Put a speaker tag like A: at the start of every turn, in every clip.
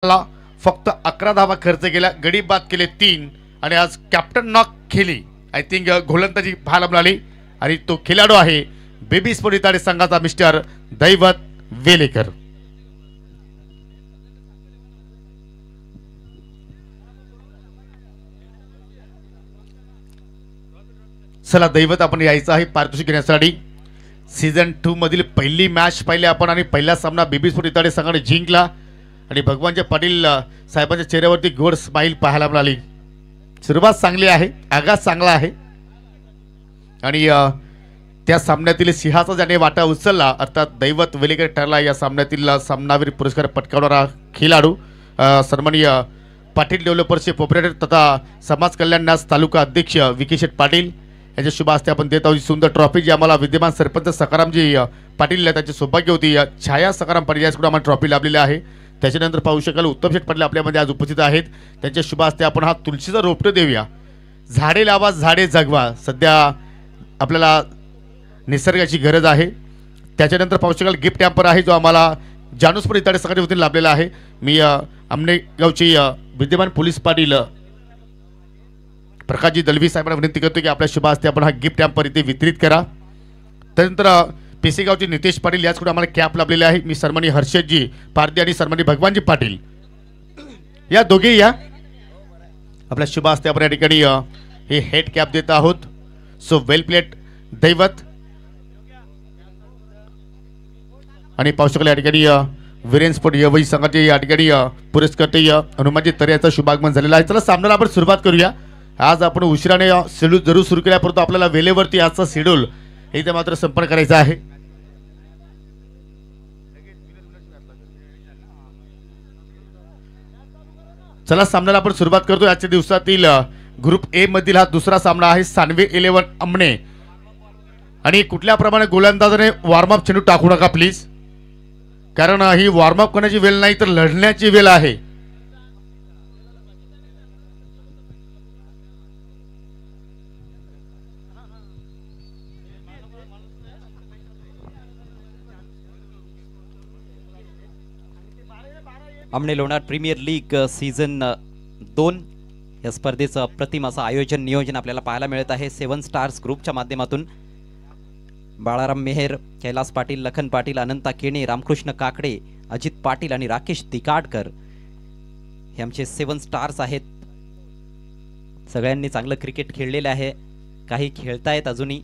A: ला फक्त 11 धावा खर्च केला, गडी बाद केले 3 आणि आज कॅप्टन नॉक केली. आय थिंक गोलंदाजी पाहायला मिळाली आणि तो खेळाडू आहे बेबी स्पोर्ट इताडे संघाचा मिस्टर दैवत वेलेकर. चला दैवत आपण यायचं आहे पारितोषिक घेण्यासाठी. सीझन 2 मधील पहिली मॅच पाहिली आपण आणि पहिला सामना बेबी स्पोर्ट इताडे संघाने जिंकला आणि भगवानचे पाटील साहेबांच्या चेहऱ्यावरती गोड स्माइल पाहायला मिळाली. सुरुवात चांगली आहे, आगाज चांगला आहे आणि त्या सामन्यातील सिंहाचा ज्याने वाटा उचलला अर्थात दैवत वेलेकर ठरला या सामन्यातील सामनावीर पुरस्कार पटकावणारा खेळाडू. सन्माननीय पाटील डेव्हलपर्सचे ऑपरेटर तथा समाज कल्याण न्यास तालुका अध्यक्ष विकेशेठ पाटील यांच्या शुभ हस्ते आपण देत आहोत सुंदर ट्रॉफी जी आम्हाला विद्यमान सरपंच सकारामजी पाटील त्यांचे सौभाग्य होती. छाया सकाराम पाटील याचकडून आम्हाला ट्रॉफी लाभलेली आहे. त्याच्यानंतर पाहू शकाल उत्तम शेठ पाटील आपल्यामध्ये आज उपस्थित आहेत. त्यांच्या शुभ हस्ते आपण हा तुळशीचा रोपटं देऊया. झाडे लावा झाडे जगवा, सध्या आपल्याला निसर्गाची गरज आहे. त्याच्यानंतर पाहू शकाल गिफ्ट हॅम्पर आहे जो आम्हाला जानूसपूर इताडे सकाळच्या वतीने लाभलेला आहे. मी आमनेगावची विद्यमान पोलीस पाटील प्रकाशजी दलवी साहेबांना विनंती करतो की आपल्या शुभ हस्ते आपण हा गिफ्ट हॅम्पर इथे वितरित करा. त्यानंतर पेसेगावचे नितेश पाटील याचकडून आम्हाला कॅप लाभलेले आहे. मी सन्माननीय हर्षदजी पारदी आणि सन्माननीय भगवानजी पाटील या दोघे या आपल्या शुभ हस्ते आपण या ठिकाणी हे हेड कॅप देत आहोत. सो वेल प्लेट दैवत. आणि पाहू शकाल या ठिकाणी वीरेन स्पोर्ट यवई संघाचे या ठिकाणी पुरस्कर्ते हनुमानजी तरे याचं शुभागमन झालेलं आहे. चला सामन्याला आपण सुरुवात करूया. आज आपण उशिराने शेड्यूल जरूर सुरू केला परंतु आपल्याला वेळेवरती आजचा शेड्यूल इथे मात्र संपन्न करायचा आहे. चला सामन्याला आपण सुरुवात करतोय. आजच्या दिवसातील ग्रुप ए मधील हा दुसरा सामना आहे. सानवे 11 अमने आणि कुठल्या प्रमाणे गोलंदाजाने वॉर्मअप चेंडू टाकू नका प्लीज, कारण ही वॉर्मअप करण्याची वेळ नाही तर लढण्याची वेळ आहे.
B: आमने लोणार प्रीमियर लीग सीझन 2 या स्पर्धेचं अप्रतिम असं आयोजन नियोजन आपल्याला पाहायला मिळत आहे. 7 स्टार्स ग्रुपच्या माध्यमातून बाळाराम मेहर, कैलास पाटील, लखन पाटील, अनंता केणे, रामकृष्ण काकडे, अजित पाटील आणि राकेश दिकाडकर हे आमचे 7 स्टार्स आहेत. सगळ्यांनी चांगलं क्रिकेट खेळलेलं आहे, काही खेळतायत अजूनही.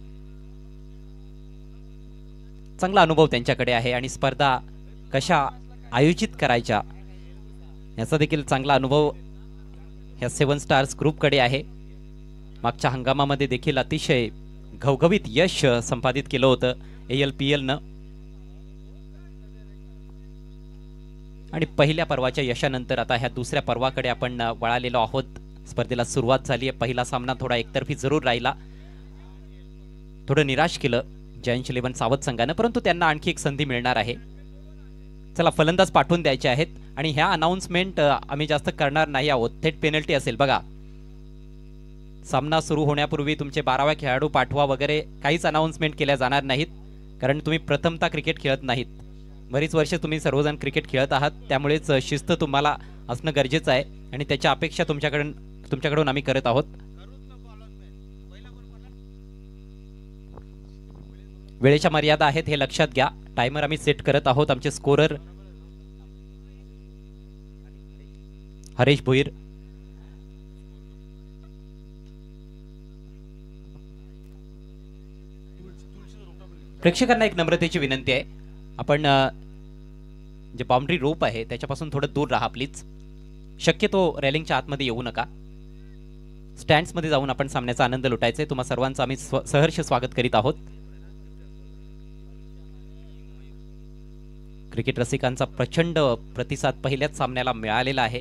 B: चांगला अनुभव त्यांच्याकडे आहे आणि स्पर्धा कशा आयोजित करायच्या याचा देखील चांगला अनुभव ह्या 7 स्टार्स ग्रुपकडे आहे. मागच्या हंगामामध्ये देखील अतिशय घवघवीत यश संपादित केलं होतं ALPLनं आणि पहिल्या पर्वाच्या यशानंतर आता ह्या दुसऱ्या पर्वाकडे आपण वळालेलो आहोत. स्पर्धेला सुरुवात झाली आहे. पहिला सामना थोडा एकतर्फी जरूर राहिला, थोडं निराश केलं जयंत 11 सावध संघानं, परंतु त्यांना आणखी एक संधी मिळणार आहे. चला फलंदाज पाठवून द्यायचे आहेत आणि ह्या अनाउन्समेंट आम्ही जास्त करणार नाही आहोत. थेट पेनल्टी असेल बघा. सामना सुरू होण्यापूर्वी तुमचे 12व्या खेळाडू पाठवा वगैरे काहीच अनाउन्समेंट केल्या जाणार नाहीत, कारण तुम्ही प्रथमतः क्रिकेट खेळत नाहीत. बरीच वर्ष तुम्ही सर्वजण क्रिकेट खेळत आहात, त्यामुळेच शिस्त तुम्हाला असणं गरजेचं आहे आणि त्याच्या अपेक्षा तुमच्याकडून आम्ही करत आहोत. वेळेच्या मर्यादा आहेत हे लक्षात घ्या. टायमर आम्ही सेट करत आहोत. आमचे स्कोरर हरेश भोईर, प्रेक्षकांना एक नम्रतेची विनंती आहे, आपण जे बाउंड्री रोप आहे त्याच्यापासून थोडं दूर राहा प्लीज. शक्यतो रेलिंगच्या आतमध्ये येऊ नका. स्टँड्समध्ये जाऊन आपण सामन्याचा आनंद लुटायचा आहे. तुम्हा सर्वांचं आम्ही सहर्ष स्वागत करीत आहोत. क्रिकेट रसिकांचा प्रचंड प्रतिसाद पहिल्याच सामन्याला मिळालेला आहे.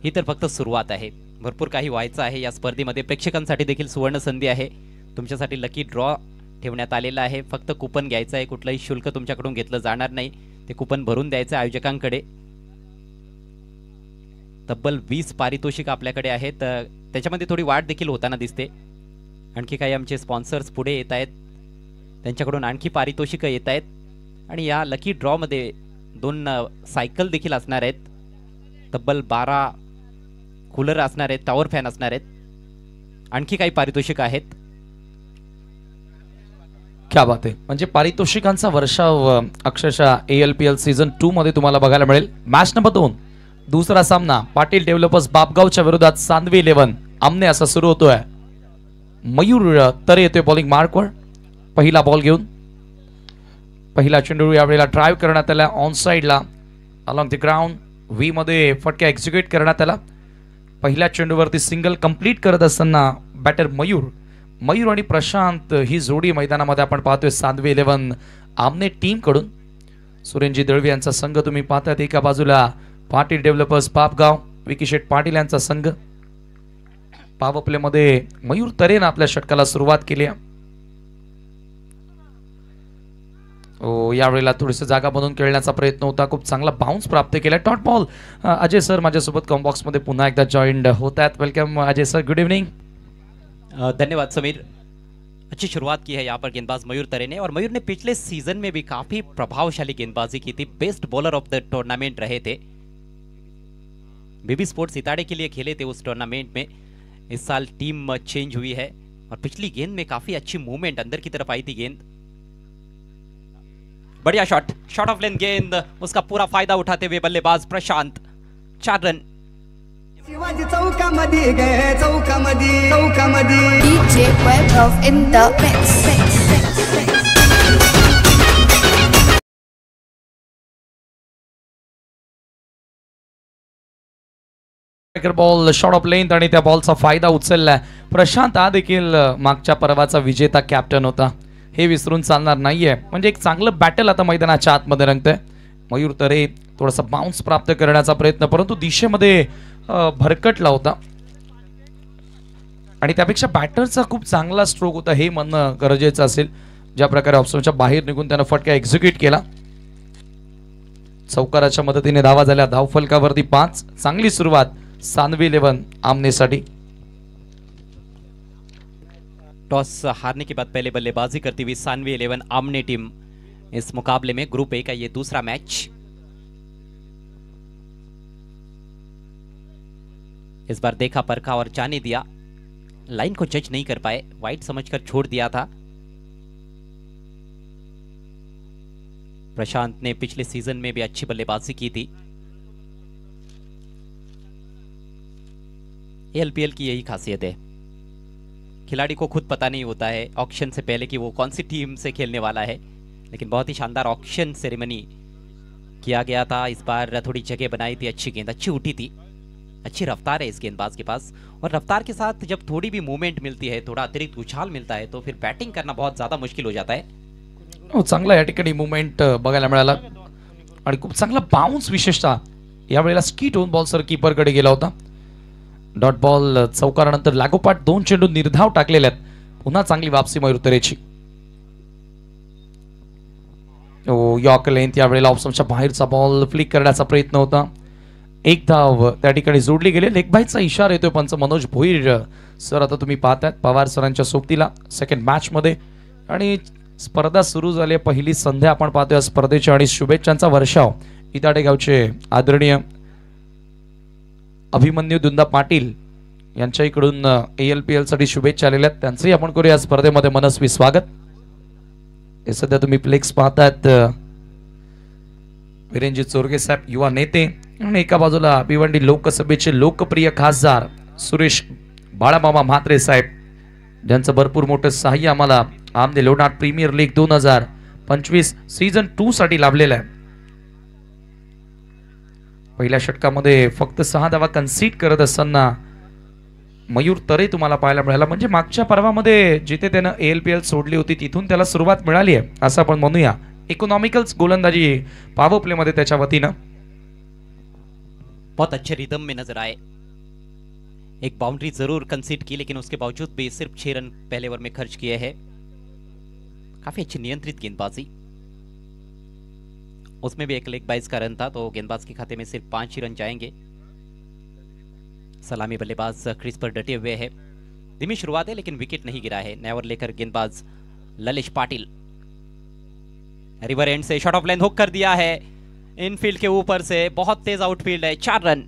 B: ही तर फक्त सुरुवात आहे, भरपूर काही व्हायचं आहे या स्पर्धेमध्ये. प्रेक्षकांसाठी देखील सुवर्ण संधी आहे. तुमच्यासाठी लकी ड्रॉ ठेवण्यात आलेला आहे. फक्त कुपन घ्यायचं आहे, कुठलंही शुल्क तुमच्याकडून घेतलं जाणार नाही. ते कुपन भरून द्यायचं आहे आयोजकांकडे. तब्बल 20 पारितोषिक आपल्याकडे आहेत. त्याच्यामध्ये थोडी वाढ देखील होताना दिसते. आणखी काही आमचे स्पॉन्सर्स पुढे येत आहेत, त्यांच्याकडून आणखी पारितोषिकं येत आहेत आणि या लकी ड्रॉ मध्ये 2 सायकल देखील असणार आहेत, तब्बल 12 कूलर असणार आहेत, टॉवर फॅन असणार आहेत, आणखी काही पारितोषिक आहेत.
C: क्या बात आहे. म्हणजे पारितोषिकांचा वर्षाव अक्षरशः ALPL सीझन 2 मध्ये तुम्हाला बघायला मिळेल. मॅच नंबर 2 दुसरा सामना पाटील डेव्हलपर्स बापगावच्या विरोधात सांदवी 11 आमने असा सुरू होतोय. मयूर तरे येतोय बॉलिंग मार्कवर. पहिला बॉल घेऊन पहिला चेंडू यावेळेला ड्राईव्ह करण्यात आला ऑन साइडला अलॉंग द ग्राउंड. व्ही मध्ये फटका एक्झिक्यूट करण्यात आला. पहिल्या चेंडूवरती सिंगल कंप्लीट करत असताना बॅटर मयूर आणि प्रशांत ही जोडी मैदानामध्ये आपण पाहतोय सांदवी 11 आमने टीम कडून. सुरेंजी दळवी यांचा संघ तुम्ही पाहतात. एका बाजूला पाटील डेव्हलपर्स पापगाव विकी शेठ पाटील यांचा संघ. पॉवर प्ले मध्ये मयूर तरेनं आपल्या षटकाला सुरुवात केली. यावेळेला थोडीशी जागा बनवून खेळण्याचा प्रयत्न होता. खूप चांगला बाउन्स प्राप्त केला. Dot ball. अजय सर माझ्यासोबत कॉम्बॉक्स मध्ये पुन्हा एकदा जॉईंड होत आहेत. Welcome Ajay sir, good evening.
B: धन्यवाद समीर. अच्छी शुरुआत की है यहाँ पर गेंदबाज मयूर तरे ने, और मयूर ने पिछले सीजन में भी काफी प्रभावशाली गेंदबाजी की थी. Best bowler of the tournament रहे थे. बीबी स्पोर्ट्स इताड़े के लिए खेले थे उस टूर्नामेंट में. इस साल टीम चेंज हुई है और पिछली गेंद में काफी अच्छी मूवमेंट अंदर की तरफ आई थी गेंद. बढ़िया शॉट ऑफ लेंथ गेंद, उसका पूरा फायदा उठाते हुए बल्लेबाज प्रशांत. 4 रन.
D: शिवाजी चौकामध्ये गे चौकामध्ये
E: DJ Webov in the mix.
C: Ball shot of length आणि त्या बॉलचा फायदा उचललाय. प्रशांत हा देखील मागच्या पर्वाचा विजेता कॅप्टन होता. हे विसरून चालणार नाहीये. म्हणजे एक चांगलं बॅटल आता मैदानाच्या आतमध्ये रंगतंय. मयूर तरे थोडासा बाउन्स प्राप्त करण्याचा प्रयत्न, परंतु दिशेमध्ये भरकटला होता आणि त्यापेक्षा बॅटरचा खूप चांगला स्ट्रोक होता हे म्हणणं गरजेचं असेल. ज्या प्रकारे ऑप्शनच्या बाहेर निघून त्यानं फटका एक्झिक्यूट केला. चौकाराच्या मदतीने धावा झाल्या. धावफलकावरती 5. चांगली सुरुवात सांदवी 11 आमनेसाठी.
B: टॉस हारने के बाद पहले बल्लेबाजी करती हुई सांदवी 11 आमने टीम इस मुकाबले में ग्रुप ए का ये दूसरा मैच. इस बार देखा परखा और जाने दिया. लाइन को जज नहीं कर पाए, वाइड समझकर छोड़ दिया था. प्रशांत ने पिछले सीजन में भी अच्छी बल्लेबाजी की थी. ALPL की यही खासियत है, खिलाड़ी को खुद पता नहीं होता है ऑक्शन से पहले कि वो कौन सी टीम से खेलने वाला है. लेकिन बहुत ही शानदार ऑक्शन सेरेमनी किया गया था. इस बार थोड़ी जगह बनाई थी, अच्छी गेंद अच्छी उठी थी. अच्छी रफ्तार है इस गेंदबाज के पास, और रफ्तार के साथ जब थोड़ी भी मूवमेंट मिलती है, थोड़ा अतिरिक्त उछाल मिलता है, तो फिर बैटिंग करना बहुत ज्यादा मुश्किल हो जाता है.
C: चांगला या ठिकाणी मुवमेंट बघायला मिळाला आणि खूप चांगला बाउन्स विशेषतः यावेळेला स्कीट होऊन बॉल सर कीपरकडे गेला होता. डॉट बॉल चौकारानंतर लागोपाठ 2 चेंडू निर्धाव टाकलेले आहेत. पुन्हा चांगली वापसी मयूर तरेची. यॉर्क लेंथ यावेळेला ऑप्शनच्या बाहेरचा बॉल फ्लिक करण्याचा प्रयत्न होता. 1 धाव त्या ठिकाणी जोडली गेली. लेग बाईचा इशारा येतोय पंच मनोज भोईर सर. आता तुम्ही पाहताय पवार सरांच्या सोबतीला सेकंड मॅच मध्ये आणि स्पर्धा सुरू झाली. पहिली संधी आपण पाहतोय स्पर्धेची आणि शुभेच्छांचा वर्षाव इताडे गावचे आदरणीय अभिमन्यू दुंदा पाटील यांच्या इकडून ALPL साठी शुभेच्छा आलेल्या आहेत. त्यांचंही आपण करूया स्पर्धेमध्ये मनस्वी स्वागत. हे सध्या तुम्ही फ्लेक्स पाहतायत वीरेंजी चोरगे साहेब युवा नेते, आणि एका बाजूला भिवंडी लोकसभेचे लोकप्रिय खासदार सुरेश बाळामामा म्हात्रे साहेब, ज्यांचं भरपूर मोठं सहाय्य आम्हाला आमने लोणार प्रीमियर लीग 2025 सीझन 2 साठी लाभलेलं आहे. पहिल्या षटकामध्ये फक्त 6 धावा कन्सीड करत असताना मयूर तरे तुम्हाला पाहायला मिळाला. म्हणजे मागच्या पर्वामध्ये जिथे त्यानं ALPL सोडली होती तिथून त्याला सुरुवात मिळाली आहे असं आपण म्हणूया. इकोनॉमिकल्स गोलंदाजी पॉवर प्ले मध्ये त्याच्या वतीनं
B: बहुत अच्छे रिदम में नजर आए. एक बाउंड्री जरूर कंसीड की, लेकिन उसके बावजूद भी सिर्फ 6 रन पहले ओवर में खर्च किए हैं. काफी अच्छी नियंत्रित गेंदबाजी. उसमें भी एक लेग बाइज का रन था, तो गेंदबाज के खाते में सिर्फ 5 ही रन जाएंगे. सलामी बल्लेबाज क्रीज पर डटे हुए है. धीमी शुरुआत है लेकिन विकेट नहीं गिरा है. नया ओवर लेकर गेंदबाज ललिश पाटिल रिवर एंड से शॉट ऑफ लेंथ हुक कर दिया है. इनफील्ड के ऊपर से बहुत तेज आउटफील्ड है, 4 रन।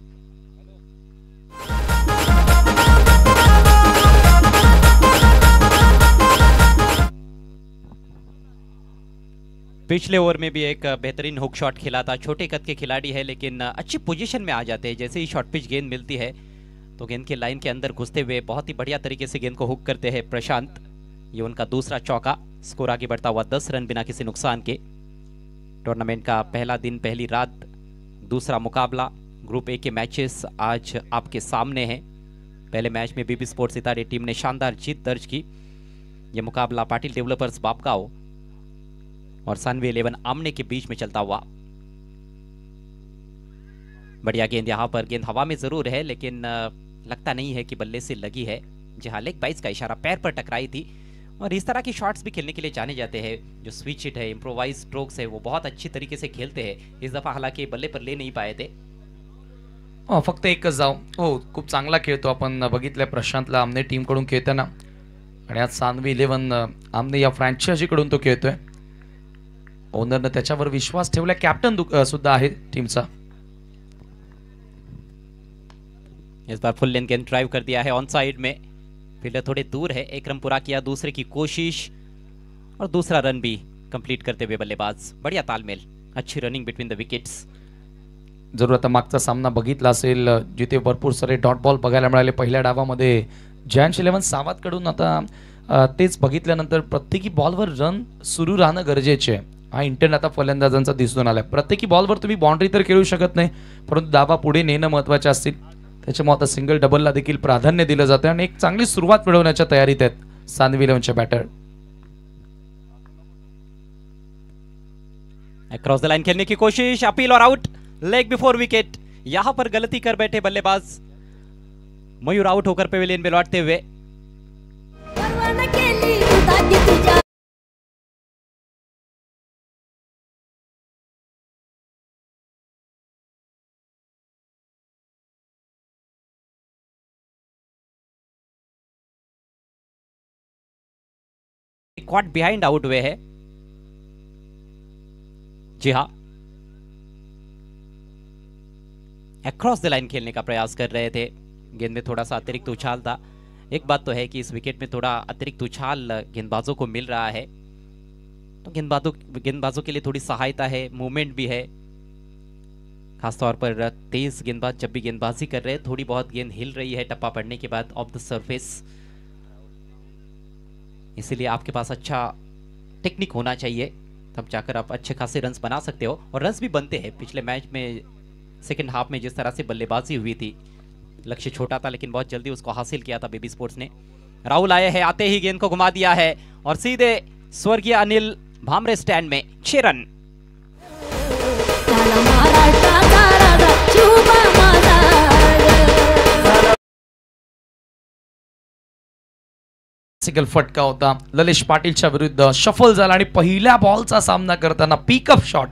B: पिछले ओवर में भी एक बेहतरीन हुक शॉट खेला था। छोटे कद के खिलाड़ी है लेकिन अच्छी पोजीशन में आ जाते हैं। जैसे ही शॉर्ट पिच गेंद मिलती है तो गेंद के लाइन के अंदर घुसते हुए बहुत ही बढ़िया तरीके से गेंद को हुक करते हैं प्रशांत। ये उनका दूसरा चौका। स्कोर आगे बढ़ता हुआ 10 रन बिना किसी नुकसान के। टूर्नामेंट का पहला दिन, पहली रात, दूसरा मुकाबला। ग्रुप ए के मैचेस आज आपके सामने हैं। पहले मैच में बीबी स्पोर्ट्स सितारे टीम ने शानदार जीत दर्ज की। यह मुकाबला पाटिल डेवलपर्स बापगांव और सानवी 11 आमने के बीच में चलता हुआ। बढ़िया गेंद यहाँ पर, गेंद हवा में जरूर है लेकिन लगता नहीं है कि बल्ले से लगी है। जी हाँ, लेग बाइस का इशारा, पैर पर टकराई थी। और इस तरह की शॉट्स भी खेलने के लिए जाने जाते हैं। जो स्विच हिट है, इम्प्रोवाइज स्ट्रोक्स है, वो बहुत अच्छी तरीके से खेलते हैं। इस दफा हालांकि बल्ले पर ले नहीं पाए थे।
C: फक्त एकच जाव. हो, खूप चांगला खेळतो. आपण बघितलं प्रशांतला आमने टीमकडून खेळताना आणि आज सानवी 11 आमने या फ्रँचायझीकडून तो खेळतोय. ओनरने त्याच्यावर विश्वास ठेवला. कॅप्टन सुद्धा आहे टीमचा.
B: इस बार फुल लेंथ गेंद ड्राइव कर दिया है ऑन साइड में। फील्डर थोड़े दूर है। एक रन पूरा किया, दूसरे की कोशिश और दूसरा रन भी कंप्लीट करते हुए बल्लेबाज। बढ़िया तालमेल, अच्छी रनिंग बिटवीन द विकेट्स.
C: जरूर आता मागचा सामना बघितला असेल जिथे भरपूर सारे डॉट बॉल बघायला मिळाले. पहिल्या डावामध्ये जयंत 11 सावतकडून आता तेच बघितल्यानंतर प्रत्येकी बॉलवर रन सुरू राहणं गरजेचे आहे. हा इंटेंट आता फलंदाजांचा दिसून आलाय. प्रत्येकी बॉलवर तुम्ही बाउंड्री तर खेळू शकत नाही, परंतु धावा पुढे नेणं महत्त्वाचे असतील. त्याच्यामुळे आता सिंगल डबलला देखील प्राधान्य दिलं जातं आणि एक चांगली सुरुवात मिळवण्याच्या तयारीत आहेत सानवी 11चे बॅटर.
B: अक्रॉस द लाइन खेलने की कोशिश, अपील और आउट. Leg before wicket. यहां पर गलती कर बैठे बल्लेबाज मयूर. आउट होकर पेविलियन में लौटते हुए. क्वाड बिहाइंड आउट हुए है. जी हाँ, अक्रॉस द लाइन खेलने का प्रयास कर रहे थे. गेंद में थोड़ा सा अतिरिक्त उछाल था. एक बात तो है कि इस विकेट में थोड़ा अतिरिक्त उछाल गेंदबाजों को मिल रहा है, तो गेंदबाजों के लिए थोड़ी सहायता है, मूवमेंट भी है. खासतौर पर तेज गेंदबाज जब भी गेंदबाजी कर रहे हैं, थोड़ी बहुत गेंद हिल रही है टप्पा पड़ने के बाद ऑफ द सरफेस. इसीलिए आपके पास अच्छा टेक्निक होना चाहिए, तब जाकर आप अच्छे खासे रन्स बना सकते हो. और रन्स भी बनते हैं. पिछले मैच में सेकंड हाफ में जिस तरह से बल्लेबाजी हुई थी, लक्ष्य छोटा था लेकिन बहुत जल्दी उसको हासिल किया था बेबी स्पोर्ट्स ने. राहुल आए हैं, आते ही गेंद को घुमा दिया है और सीधे स्वर्गीय अनिल भामरे स्टैंड में 6 रन.
C: सिंगल फटका होता. ललिश पाटीलच्या विरुद्ध शफल झाला आणि पहिल्या बॉलचा सामना करताना पिकअप शॉट,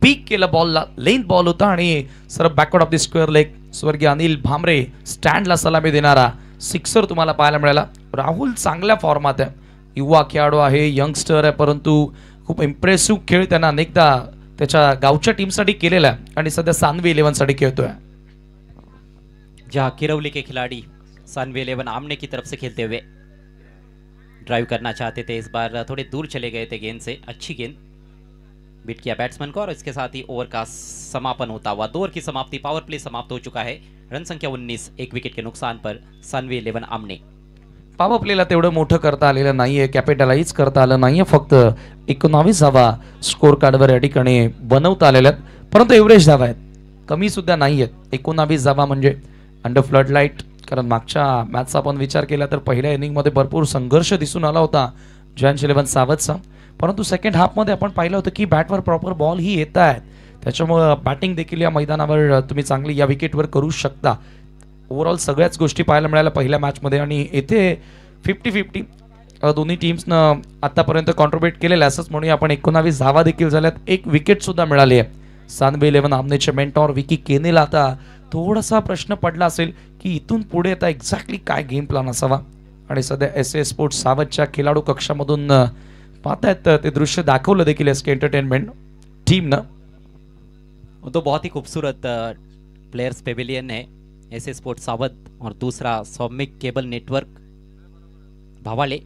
C: पीक केलं बॉलला. लेंथ बॉल होता आणि सरळ backward off the square leg. स्वर्गीय अनिल भामरे स्टँडला सलामी देणारा सिक्सर तुम्हाला पाहायला मिळाला. राहुल चांगल्या फॉर्मात आहे. युवा खेळाडू आहे, यंगस्टर आहे, परंतु खूप इम्प्रेसिव्ह खेळ त्यांना अनेकदा त्याच्या गावच्या टीमसाठी केलेला आहे आणि सध्या सानवी 11 साठी खेळतोय.
B: जहां किरौली के खिलाड़ी सानवी 11 आमने की तरफ से खेलते हुए ड्राइव करना चाहते थे. इस बार थोड़े दूर चले गए थे गेंद से. अच्छी गेंद बीट किया बैट्समैन को और इसके साथ ही ओवर का समापन होता हुआ. 2 ओवर की समाप्ति. पावर प्ले समाप्त हो चुका है. रन संख्या 19, 1 विकेट के नुकसान पर सानवी 11 आमने.
C: पॉवर प्लेला तेवढं मोठं करता आलेलं नाहीये, कॅपिटलाइज करता आलं नाहीये. फक्त 19 धावा स्कोर कार्डवर या ठिकाणी बनवता आलेल्या आहेत, परंतु एव्हरेज धावा आहेत, कमी सुद्धा नाहीयेत. 19 धावा म्हणजे अंडर फ्लड लाईट. कारण मागच्या मॅचचा आपण विचार केला तर पहिल्या इनिंगमध्ये भरपूर संघर्ष दिसून आला होता जयंत 11 सावतचा, परंतु सेकंड हाफमध्ये आपण पाहिलं होतं की बॅटवर प्रॉपर बॉल ही येत आहेत. त्याच्यामुळे बॅटिंग देखील या मैदानावर तुम्ही चांगली या विकेटवर करू शकता. ओव्हरऑल सगळ्याच गोष्टी पाहायला मिळाल्या पहिल्या मॅचमध्ये आणि येथे 50-50 दोन्ही टीम्सनं आतापर्यंत कॉन्ट्रीब्यूट केलेलं असंच म्हणूया आपण. 19 धावा देखील झाल्यात, 1 विकेट सुद्धा मिळाली आहे. सानवी 11 आमनेचे मेंटॉर विकी केनेला आता थोडासा प्रश्न पडला असेल की इथून पुढे आता एक्झॅक्टली काय गेम प्लॅन असावा. आणि सध्या SA स्पोर्ट्स सावतच्या खेळाडू कक्षामधून पाहतायत ते दृश्य दाखवलं देखील SK एंटरटेनमेंट टीमनं.
B: वो तो बहुत ही खूबसूरत प्लेयर्स पेविलियन है एस स्पोर्ट सावध और दूसरा सौमिक केबल नेटवर्क भावाले,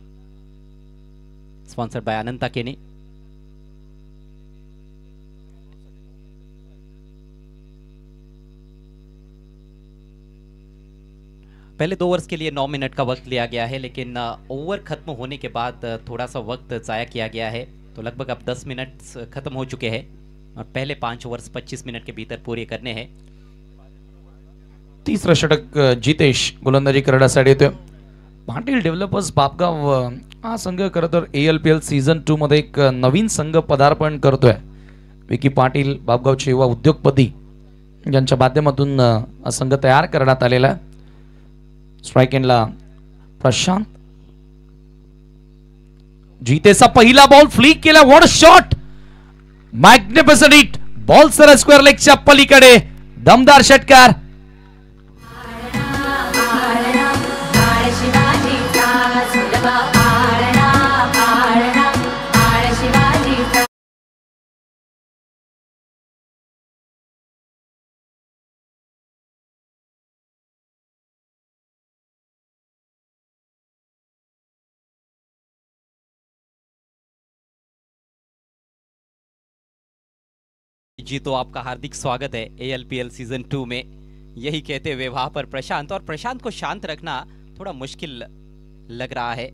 B: स्पॉन्सर्ड बाय अनंता केनी। पहले 2 ओवर्स के लिए 9 मिनट का वक्त लिया गया है, लेकिन ओवर खत्म होने के बाद थोड़ा सा वक्त ज़ाया किया गया है, तो लगभग अब 10 मिनट खत्म हो चुके हैं और पहले 5 ओवर्स 25 मिनट के भीतर पूरे करने हैं।
C: तिसरं षटक जितेश गोलंदाजी करण्यासाठी येतोय। पाटील डेव्हलपर्स बापगाव हा संघ खरं तर ALPL सीझन 2 मध्ये एक नवीन संघ पदार्पण करतोय। विकी पाटील बापगावचे युवा उद्योगपती यांच्या माध्यमातून हा संघ तयार करण्यात आलेला आहे। स्ट्राइक एंडला प्रशांत, जीतेचा पहिला बॉल फ्लिक केला, what shot, magnificent hit, ball सर स्क्वेअर लेगच्या पलीकडे, दमदार षटकार।
B: जी तो आपका हार्दिक स्वागत है ALPL सीजन 2 में। यही कहते हुए वहां पर प्रशांत, और प्रशांत को शांत रखना थोड़ा मुश्किल लग रहा है।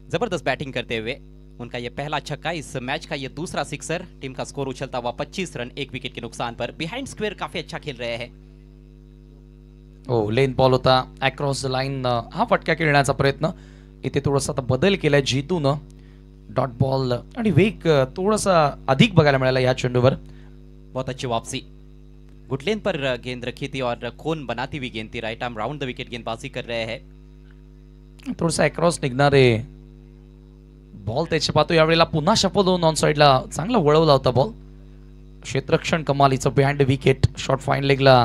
B: जबरदस्त बैटिंग करते हुए उनका ये पहला छक्का, इस मैच का ये दूसरा सिक्सर। टीम का स्कोर उछलता हुआ 25 रन 1 विकेट के नुकसान पर। बिहाइंड स्क्वेयर काफी अच्छा खेल रहे हैं।
C: हो, लेन बॉल होता अक्रॉस द लाईन, हा फटका खेळण्याचा प्रयत्न। इथे थोडासा आता बदल केलाय जीतून, डॉट बॉल आणि वेग थोडासा अधिक बघायला मिळाला या चेंडूवर।
B: बहुत अच्छी वापसी, गुड लेन पर गेंद रखी थी और कोन बनाती हुई गेंद थी। Right arm round the wicket गेंदबाजी कर रहे हैं।
C: थोडासा अक्रॉस निघणारे बॉल त्याचे पाहतो यावेळेला पुन्हा शफल होऊन ऑन साइडला चांगला वळवला होता बॉल। क्षेत्ररक्षण कमालीचं बिहाइंड विकेट, शॉट फाईन लेगला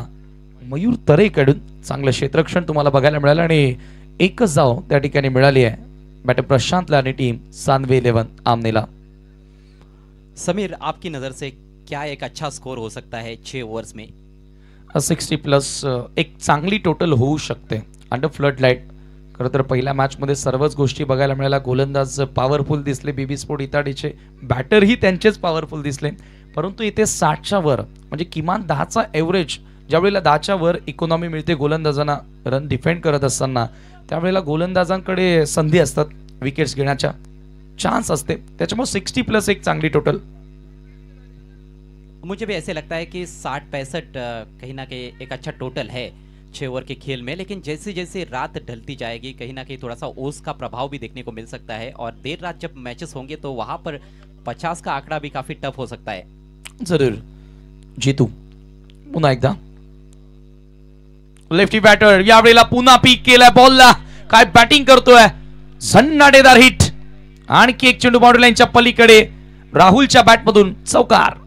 C: मयूर तरेकडून चांगलं क्षेत्ररक्षण तुम्हाला बघायला मिळालं आणि एकच धाव त्या ठिकाणी मिळाली आहे बॅटर प्रशांतला आणि टीम सानवे 11 आमनेला।
B: समीर, आपकी नजर से क्या एक अच्छा स्कोर हो सकता है 6 ओवर्स में?
C: 60 प्लस एक चांगली टोटल होऊ शकते अंडर फ्लड लाईट। खरं तर पहिल्या मॅच मध्ये सर्वच गोष्टी बघायला मिळाल्या। गोलंदाज पॉवरफुल दिसले, बीबी स्पोर्ट इताडीचे बॅटरही त्यांचेच पॉवरफुल दिसले, परंतु इथे 60च्या वर म्हणजे किमान 10चा एव्हरेज, ज्यावेळेला 10च्या वर इकॉनॉमी मिळते गोलंदाजांना रन डिफेंड करत असताना, त्यावेळेला गोलंदाजांकडे संधी असतात, विकेट्स घेण्याच्या चान्स असते, त्याच्यामुळे 60 प्लस एक चांगली टोटल।
B: मुझे भी ऐसे लगता है कि 60-65 कहीं ना कहीं एक अच्छा टोटल है 6 ओवर के खेल में। लेकिन जैसे जैसे रात ढलती जाएगी कहीं ना कहीं थोड़ा सा ओस का प्रभाव भी देखने को मिल सकता है, और देर रात जब मैचेस होंगे तो वहां पर 50 का आंकड़ा भी काफी टफ हो सकता है।
C: जरूर जीतू पुन्हा एकदा लेफ्टी बॅटर, यावेळेला पुन्हा पीक केलाय बॉलला, काय बॅटिंग करतोय, झन्नाटेदार हिट, आणखी एक चेंडू बाउंड्री लाईनच्या पलीकडे, राहुलच्या बॅटमधून चौकार।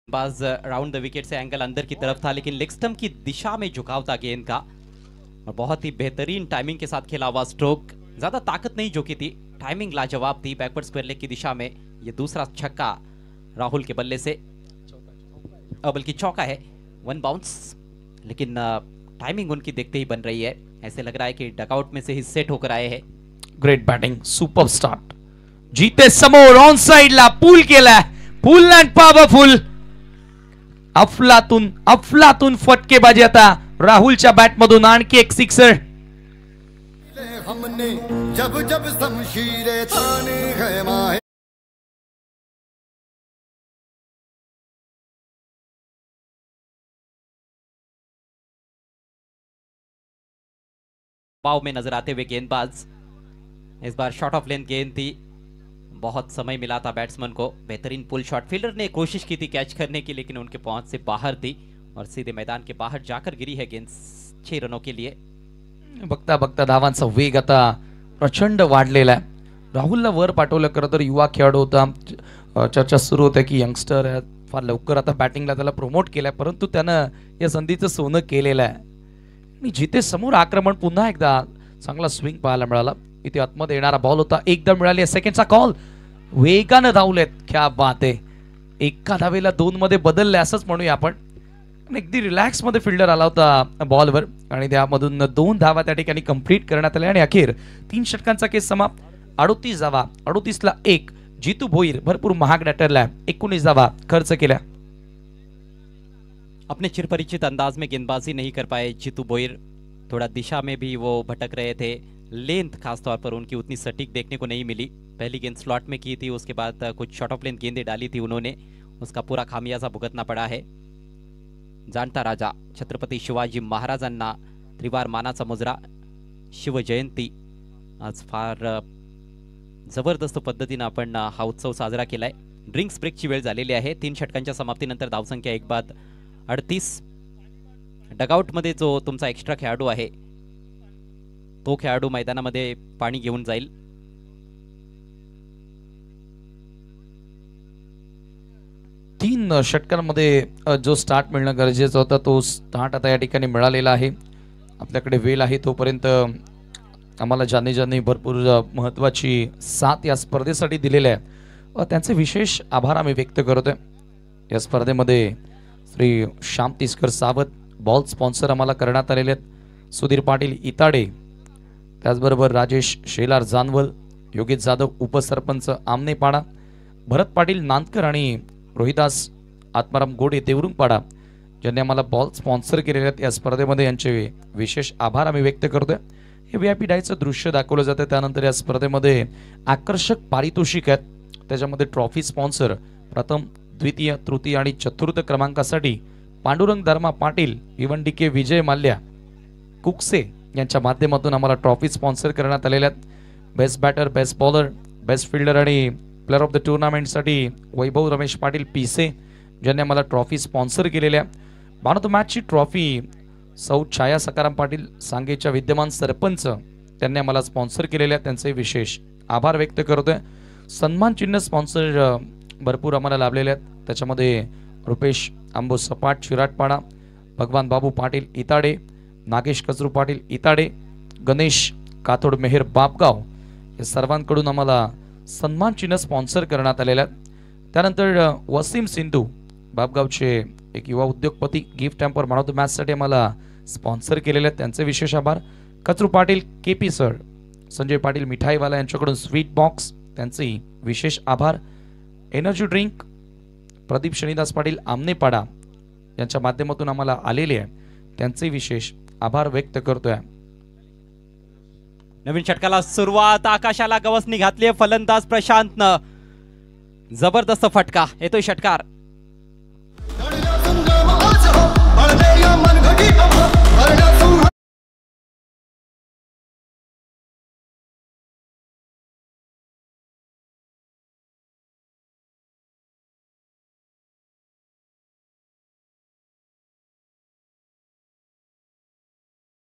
B: बाज round the wicket say angle अंदर की तरफ था, लेकिन लेग स्टंप की दिशा में झुकाव था गेंद का, और बहुत ही बेहतरीन टाइमिंग के साथ खेला हुआ स्ट्रोक। ज्यादा ताकत नहीं झोंकी थी, टाइमिंग लाजवाब थी। बैकवर्ड स्क्वायर लेग की दिशा में ये दूसरा छक्का राहुल के बल्ले से, बल्कि चौका है, 1 बाउंस, लेकिन टाइमिंग उनकी देखते ही बन रही है। ऐसे लग रहा है कि डकआउट में से ही सेट होकर आए हैं।
C: Great batting, super start. जीते समोर ऑन साइडला पूल केलाय, फुल अँड पॉवरफुल, अफलातून फटकेबाजी आता राहुलच्या बॅटमधून, आणखी एक सिक्सर।
F: हमने जब जब शमशीरें ताने हैं माहे
B: पाव में नजर आते हुए गेंदबाज, इस बार शॉट ऑफ लेंथ गेंद थी, बहुत समय मिला था बैट्समैन को। बेहतरीन पुल शॉट, फील्डर ने कोशिश की थी कैच करने की, लेकिन उनके पहुंच से बाहर थी और सीधे मैदान के बाहर जाकर गिरी है गेंद 6 रनों के लिए।
C: बघता बघता धावांचा वेग आता प्रचंड वाढलेला आहे। राहुलला वर पाठवलं, खरं तर युवा खेळाडू होता, चर्चा सुरू होत्या की यंगस्टर आहे, फार लवकर आता बॅटिंगला त्याला प्रमोट केलंय, परंतु त्यानं या संधीचं सोनं केलेलं आहे. आणि जिथे समोर आक्रमण पुन्हा एकदा चांगला स्विंग पाहायला मिळाला. इथे आतमध्ये येणारा बॉल होता, एकदम मिळाली सेकंडचा कॉल, वेगानं धावलेत, क्या बात आहे. एका धावेला 2 मध्ये बदलले असंच म्हणूया आपण. अगदी रिलॅक्स मध्ये फिल्डर आला होता बॉलवर आणि त्यामधून 2 धावा त्या ठिकाणी कंप्लीट करण्यात आल्या आणि अखेर 3 षटकांचा केस समाप्त. 38 धावा, 38ला 1. जीतू भोईर भरपूर महाग ठरला, 19 धावा खर्च केल्या.
B: अपने चिरपरिचित अंदाज में गेंदबाजी नहीं कर पाए जीतू भोईर, थोड़ा दिशा में भी वो भटक रहे थे. लेंथ खासतौर पर उनकी उतनी सटीक देखने को नहीं मिली. पहली गेंद स्लॉट में की थी, उसके बाद कुछ शॉर्ट ऑफ लेंथ गेंदें डाली थी उन्होंने, उसका पूरा खामियाजा भुगतना पड़ा है. जाणता राजा छत्रपती शिवाजी महाराजांना त्रिवार मानाचा मुजरा, शिवजयंती. आज फार जबरदस्त पद्धतीनं आपण हा उत्सव साजरा केलाय. ड्रिंक्स ब्रेकची वेळ झालेली आहे. 3 षटकांच्या समाप्तीनंतर धावसंख्या 1 बाद 38. डगआउटमध्ये जो तुमचा एक्स्ट्रा खेळाडू आहे तो खेळाडू मैदानामध्ये पाणी घेऊन जाईल.
C: तीन षटकांमध्ये जो स्टार्ट मिळणं गरजेचं होतं तो स्टार्ट आता या ठिकाणी मिळालेला आहे. आपल्याकडे वेळ आहे तोपर्यंत आम्हाला ज्यांनी भरपूर महत्त्वाची साथ या स्पर्धेसाठी दिलेल्या आहे त्यांचे विशेष आभार आम्ही व्यक्त करतोय. या स्पर्धेमध्ये श्री श्याम तिस्कर सावत बॉल स्पॉन्सर आम्हाला करण्यात आलेले आहेत, सुधीर पाटील इताडे, त्याचबरोबर राजेश शेलार जानवल, योगेश जाधव उपसरपंच आमनेपाडा, भरत पाटील नांदकर आणि रोहिदास आत्माराम गोडे देवरुंगपाडा ज्यांनी आम्हाला बॉल स्पॉन्सर केलेले आहेत. या स्पर्धेमध्ये यांचे विशेष आभार आम्ही व्यक्त करतोय. हे VIP डायचं दृश्य दाखवलं जातं. त्यानंतर या स्पर्धेमध्ये आकर्षक पारितोषिक आहेत, त्याच्यामध्ये ट्रॉफी स्पॉन्सर प्रथम, द्वितीय, तृतीय आणि चतुर्थ क्रमांकासाठी पांडुरंग धर्मा पाटील, भिवंडी के विजय माल्या कुकसे यांच्या माध्यमातून आम्हाला ट्रॉफी स्पॉन्सर करण्यात आलेल्या आहेत. Best batter, best bowler, best fielder आणि प्लेअर ऑफ द टुर्नामेंटसाठी वैभव रमेश पाटील पिसे ज्यांनी आम्हाला ट्रॉफी स्पॉन्सर केलेल्या. मॅन ऑफ द मॅचची ट्रॉफी सौ छाया सकाराम पाटील सांगेच्या विद्यमान सरपंच त्यांनी आम्हाला स्पॉन्सर केलेल्या, त्यांचे विशेष आभार व्यक्त करतोय. सन्मान चिन्ह स्पॉन्सर भरपूर आम्हाला लाभलेले आहेत, त्याच्यामध्ये रुपेश आंबो सपाट शिराटपाडा, भगवान बाबू पाटील इताडे, नागेश कचरू पाटील इताडे, गणेश काथोड मेहर बापगाव या सर्वांकडून आम्हाला सन्मान चिन्ह स्पॉन्सर करण्यात आलेल्या. त्यानंतर वसीम सिंधू बापगावचे एक युवा उद्योगपती gift hamper man of the मॅचसाठी आम्हाला स्पॉन्सर केलेले आहेत, त्यांचे विशेष आभार. कचरू पाटील KP सर, संजय पाटील मिठाईवाला यांच्याकडून स्वीट बॉक्स त्यांचे विशेष आभार. एनर्जी ड्रिंक प्रदीप शनिदास पाटील आमनेपाडा यांच्या माध्यमातून आम्हाला आलेले आहे, त्यांचे विशेष आभार व्यक्त करतोय.
B: नवीन षटकाला सुरुवात, आकाशाला गवसणी घातली फलंदाज प्रशांतनं, जबरदस्त फटका येतोय षटकार.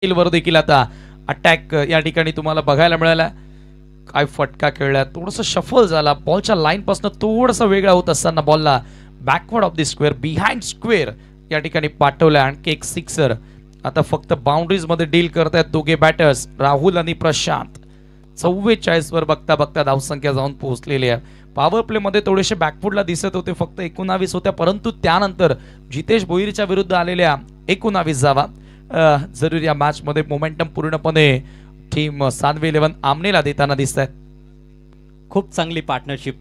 C: वर देखील आता अटॅक या ठिकाणी तुम्हाला बघायला मिळाला. काय फटका खेळला, थोडंसं शफल झाला, बॉलच्या लाईन पासून थोडंसं वेगळा होत असताना बॉलला backward off the square, behind square या ठिकाणी पाठवला. आणखी एक सिक्सर. आता फक्त बाउंड्रीज मध्ये डील करतायत दोघे बॅटर्स राहुल आणि प्रशांत. 44 वर बघता बघता धावसंख्या जाऊन पोहोचलेली आहे. पॉवर प्ले मध्ये थोडेसे बॅकफुटला दिसत होते, फक्त 19 होत्या, परंतु त्यानंतर जितेश भोईरच्या विरुद्ध आलेल्या 19 धावा जरूर या मॅच मध्ये मोमेंटम पूर्णपणे टीम सानवी 11 आमनेला देताना दिसत आहेत.
B: खूप चांगली पार्टनरशिप.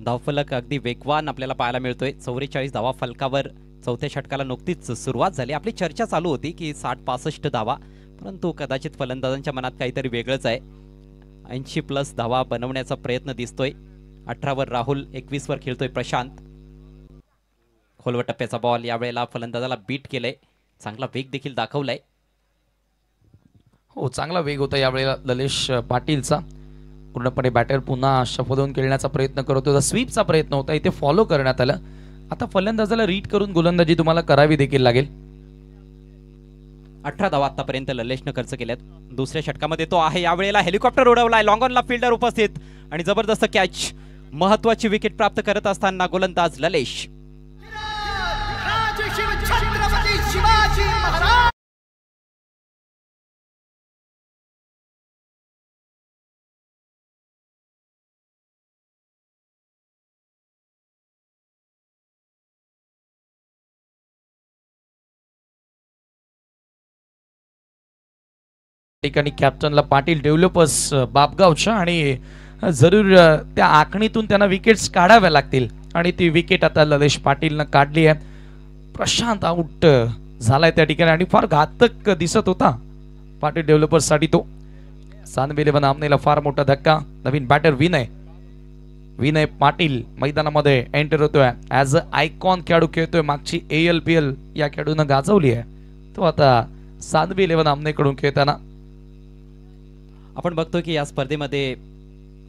B: धावफलक अगदी वेगवान आपल्याला पाहायला मिळतोय. 44 धावा फलकावर चौथ्या षटकाला नुकतीच सुरुवात झाली. आपली चर्चा चालू होती की 60-65 धावा, परंतु कदाचित फलंदाजांच्या मनात काहीतरी वेगळंच आहे. 80+ धावा बनवण्याचा प्रयत्न दिसतोय. 18 वर राहुल, 21 वर खेळतोय प्रशांत. खोलवर टप्प्याचा बॉल, यावेळेला फलंदाजाला बीट केलंय, चांगला वेग देखील दाखवलाय.
C: हो, चांगला वेग होता यावेळेला ललेश पाटीलचा. पूर्णपणे बॅटर पुन्हा शफल होऊन खेळण्याचा प्रयत्न करत होता, स्वीपचा प्रयत्न होता, इथे फॉलो करण्यात आला. आता फलंदाजाला रीड करून गोलंदाजी तुम्हाला करावी देखील लागेल.
B: 18 धावा आतापर्यंत ललेशनं खर्च केल्यात. दुसऱ्या षटकामध्ये तो आहे, यावेळेला हेलिकॉप्टर उडवलाय, लॉंग ऑनला फिल्डर उपस्थित आणि जबरदस्त कॅच. महत्वाची विकेट प्राप्त करत असताना गोलंदाज ललेश.
F: छत्रपती शिवाजी महाराज.
C: ठिकाणी कॅप्टनला पाटील डेव्हलपर्स बापगावच्या आणि जरूर त्या आखणीतून त्यांना विकेट्स काढाव्या लागतील आणि ती विकेट आता ललेश पाटीलनं काढली आहे. प्रशांत आउट झालाय त्या ठिकाणी आणि फार घातक दिसत होता पाटील डेव्हलपर्स साठी तो. सानवी 11 आमनेला फार मोठा धक्का. नवीन बॅटर विनय पाटील मैदानामध्ये एंटर होतोय. ऍज अ आयकॉन खेळाडू खेळतोय. मागची ALPL या खेळाडूनं गाजवली आहे. तो आता सानवी 11 आमनेकडून खेळताना
B: आपण बघतो की या स्पर्धेमध्ये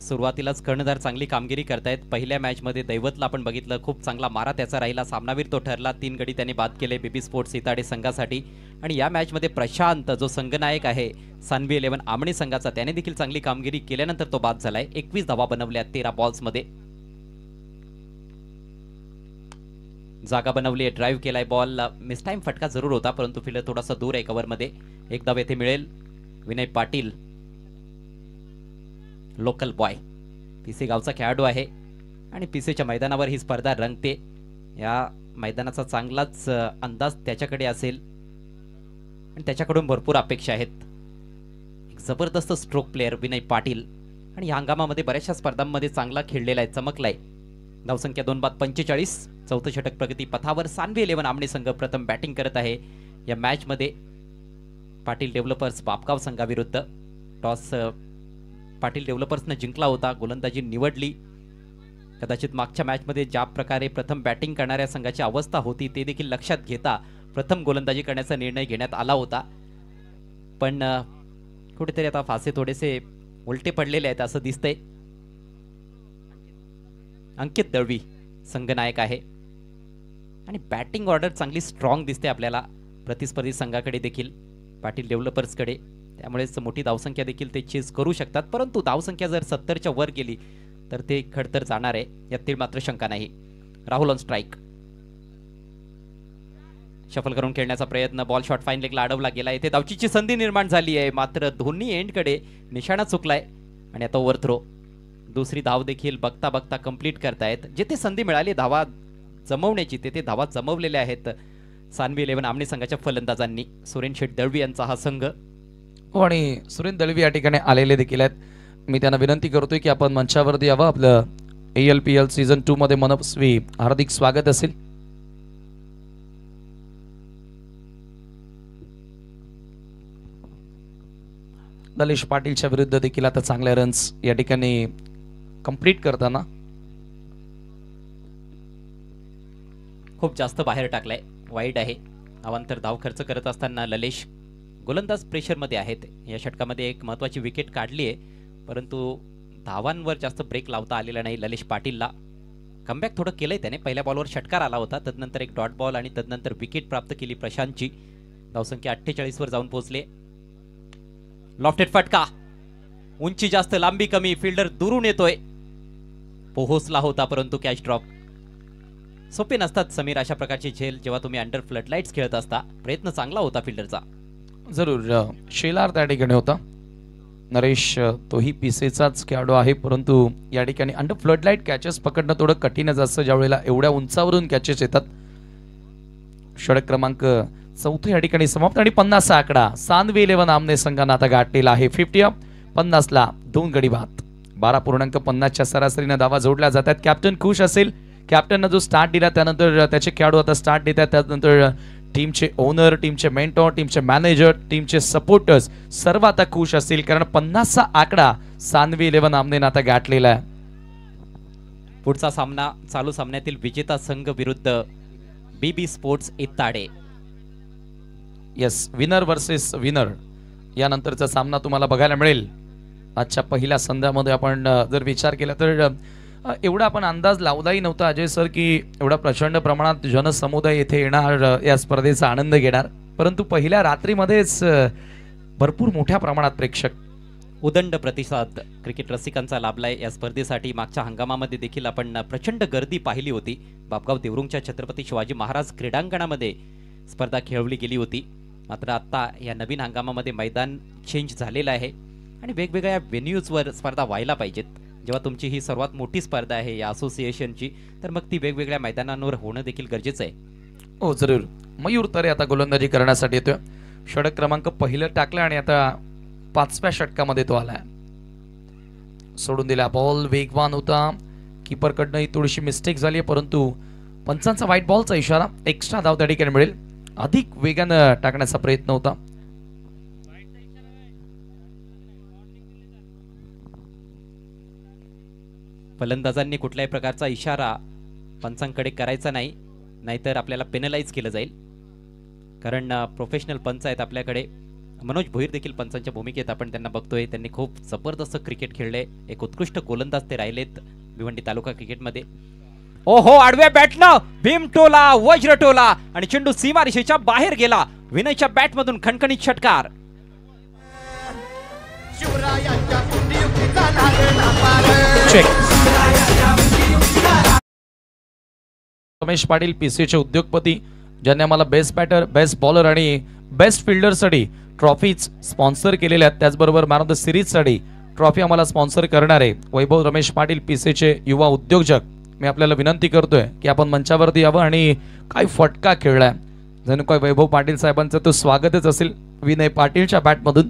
B: सुरुवातीलाच कर्णधार चांगली कामगिरी करतायत. पहिल्या मॅच मध्ये दैवतला आपण बघितलं, खूप चांगला मारा त्याचा राहिला, सामनावीर तो ठरला. 3 गडी त्याने बाद केले बीबी स्पोर्ट्स इताडे संघासाठी. आणि या मॅच मध्ये प्रशांत जो संघनायक आहे सानवी 11 आमणे संघाचा, त्याने देखील चांगली कामगिरी केल्यानंतर तो बाद झालाय. 21 धावा बनवल्या 13 बॉल्स मध्ये. जागा बनवली आहे, ड्राईव्ह केलाय, बॉल मिस टाइम फटका जरूर होता परंतु फिल्डर थोडासा दूर आहे कव्हर मध्ये. एक धाव येथे मिळेल. विनय पाटील लोकल बॉय, पिसे गावचा खेळाडू आहे आणि पिसेच्या मैदानावर ही स्पर्धा रंगते. या मैदानाचा चांगलाच अंदाज त्याच्याकडे असेल आणि त्याच्याकडून भरपूर अपेक्षा आहेत. एक जबरदस्त स्ट्रोक प्लेअर विनय पाटील आणि या हंगामामध्ये बऱ्याचशा स्पर्धांमध्ये चांगला खेळलेला आहे, चमकलाय. धावसंख्या 2 बाद 45. चौथं षटक प्रगती पथावर. सानवी 11 आमणे संघ प्रथम बॅटिंग करत आहे या मॅच मध्ये. पाटील डेव्हलपर्स बापगाव संघाविरुद्ध. टॉस पाटील डेव्हलपर्सने जिंकला होता, गोलंदाजी निवडली. कदाचित मागच्या मॅच मध्ये ज्या प्रकारे प्रथम बॅटिंग करणाऱ्या संघाची अवस्था होती ते देखील लक्षात घेता प्रथम गोलंदाजी करण्याचा निर्णय घेण्यात आला होता. पण कुठेतरी आता फासे थोडेसे उलटे पडलेले आहेत असं दिसतंय. अंकित दळवी संघनायक आहे आणि बॅटिंग ऑर्डर चांगली स्ट्रॉंग दिसते आपल्याला प्रतिस्पर्धी संघाकडे देखील, पाटील डेव्हलपर्सकडे. त्यामुळेच मोठी धावसंख्या देखील ते चेस करू शकतात. परंतु धावसंख्या जर 70च्या वर गेली तर ते खडतर जाणार आहे, यातील मात्र शंका नाही. Rahul on strike. शफल करून खेळण्याचा प्रयत्न, बॉल शॉट फाईन लेगला अडवला गेला. येथे धावचीची संधी निर्माण झाली आहे मात्र दोन्ही एंडकडे निशाणा चुकलाय आणि आता ओव्हर थ्रो. दुसरी धाव देखील बघता बघता कंप्लीट करतायत. जिथे संधी मिळाली धावा जमवण्याची तेथे धावा जमवलेल्या आहेत सानवी 11 आमणे संघाच्या फलंदाजांनी. सुरेन शेठ दळवी यांचा हा संघ.
C: हो, आणि सुरेन दळवी या ठिकाणी आलेले देखील आहेत. मी त्यांना विनंती करतोय की आपण मंचावरती यावं. आपलं ALPL सीझन 2 मध्ये मनस्वी हार्दिक स्वागत असेल. ललेश पाटीलच्या विरुद्ध देखील आता चांगले रन्स या ठिकाणी कंप्लीट करताना
B: खूप जास्त बाहेर टाकलाय, वाईड आहे. अवांतर धाव खर्च करत असताना ललेश गोलंदाज प्रेशरमध्ये आहेत. या षटकामध्ये एक महत्त्वाची विकेट काढली आहे परंतु धावांवर जास्त ब्रेक लावता आलेला नाही ललेश पाटीलला. कमबॅक थोडं केलंय त्याने. पहिल्या बॉलवर षटकार आला होता, तदनंतर एक डॉट बॉल आणि तदनंतर विकेट प्राप्त केली प्रशांतची. धावसंख्या 48 वर जाऊन पोहोचले. लॉफ्टेड फटका, उंची जास्त लांबी कमी, फिल्डर दुरून येतोय. पोहोचला होता परंतु कॅच ड्रॉप. सोपे नसतात समीर अशा प्रकारचे झेल जेव्हा तुम्ही अंडर फ्लडलाइट्स खेळत असता. प्रयत्न चांगला होता फिल्डरचा.
C: जरूर शेलार त्या ठिकाणी होता. नरेश तोही पिसेचाच खेळाडू आहे परंतु या ठिकाणी अंडर फ्लडलाइट कॅचेस पकडणं थोडं कठीणच असतं ज्यावेळेला एवढ्या उंचावरून कॅचेस येतात. षटक क्रमांक 4 या ठिकाणी समाप्त आणि 50 आकडा सानवी 11 आमने संघानं आता गाठलेला आहे. 50ला 2 गडी बाद. 12.50च्या सरासरीने धावा जोडल्या जातात. कॅप्टन खुश असेल. कॅप्टननं जो स्टार्ट दिला त्यानंतर त्याचे खेळाडू आता स्टार्ट देतात. त्यानंतर टीमचे ओनर, टीमचे मेंटॉर, टीमचे मॅनेजर, टीमचे सपोर्टर्स सर्व आता खुश असतील कारण 50चा आकडा सानवी 11 आमनेनं आता गाठलेला आहे.
B: पुढचा सामना चालू सामन्यातील विजेता संघ विरुद्ध BB sports Itade.
C: Yes, winner versus winner यानंतरचा सामना तुम्हाला बघायला मिळेल. आजच्या पहिल्या संध्यामध्ये आपण जर विचार केला तर एवढा आपण अंदाज लावलाही नव्हता अजय सर की एवढा प्रचंड प्रमाणात जनसमुदाय येथे येणार, या स्पर्धेचा आनंद घेणार. परंतु पहिल्या रात्रीमध्येच भरपूर मोठ्या प्रमाणात प्रेक्षक
B: उदंड प्रतिसाद क्रिकेट रसिकांचा लाभलाय या स्पर्धेसाठी. मागच्या हंगामामध्ये देखील आपण प्रचंड गर्दी पाहिली होती. बापगाव देवरुंगच्या छत्रपती शिवाजी महाराज क्रीडांगणामध्ये स्पर्धा खेळवली गेली होती. मात्र आता या नवीन हंगामामध्ये मैदान चेंज झालेलं आहे आणि वेगवेगळ्या व्हेन्यूजवर स्पर्धा व्हायला पाहिजेत. जेव्हा तुमची ही सर्वात मोठी स्पर्धा आहे या असोसिएशनची, तर मग ती वेगवेगळ्या मैदानांवर होणं देखील गरजेचं आहे.
C: हो जरूर. मयूर तरे आता गोलंदाजी करण्यासाठी येतोय. षटक क्रमांक पहिलं टाकलं आणि आता 5व्या षटकामध्ये तो आलाय. सोडून दिला बॉल, वेगवान होता. कीपरकडनं ही थोडीशी मिस्टेक झाली, परंतु पंचांचा व्हाईट बॉलचा इशारा. एक्स्ट्रा धाव त्या ठिकाणी मिळेल. अधिक वेगानं टाकण्याचा प्रयत्न होता.
B: फलंदाजांनी कुठल्याही प्रकारचा इशारा पंचांकडे करायचा नाही, नाहीतर आपल्याला पेनलाइज केलं जाईल. कारण प्रोफेशनल पंच आहेत आपल्याकडे. मनोज भोईर देखील पंचांच्या भूमिकेत आपण त्यांना बघतोय. त्यांनी खूप जबरदस्त क्रिकेट खेळले. एक उत्कृष्ट गोलंदाज ते राहिलेत भिवंडी तालुका क्रिकेटमध्ये. ओहो, आडव्या बॅटनं भीम टोला, वज्र टोला आणि चेंडू सीमारेषेच्या बाहेर गेला. विनयच्या बॅटमधून खणखणीत षटकार.
C: रमेश पाटील पीसीचे उद्योगपती, ज्यांनी आम्हाला बेस्ट बॅटर, बेस्ट बॉलर आणि बेस्ट फिल्डरसाठी ट्रॉफीज स्पॉन्सर केलेल्या आहेत. त्याचबरोबर मॅन ऑफ द सिरीजसाठी ट्रॉफी आम्हाला स्पॉन्सर करणारे वैभव रमेश पाटील पीसीचे युवा उद्योजक, मी आपल्याला विनंती करतोय की आपण मंचावरती यावं. आणि काय फटका खेळलाय, जणू काय वैभव पाटील साहेबांचं तो स्वागतच असेल. विनय पाटीलच्या बॅटमधून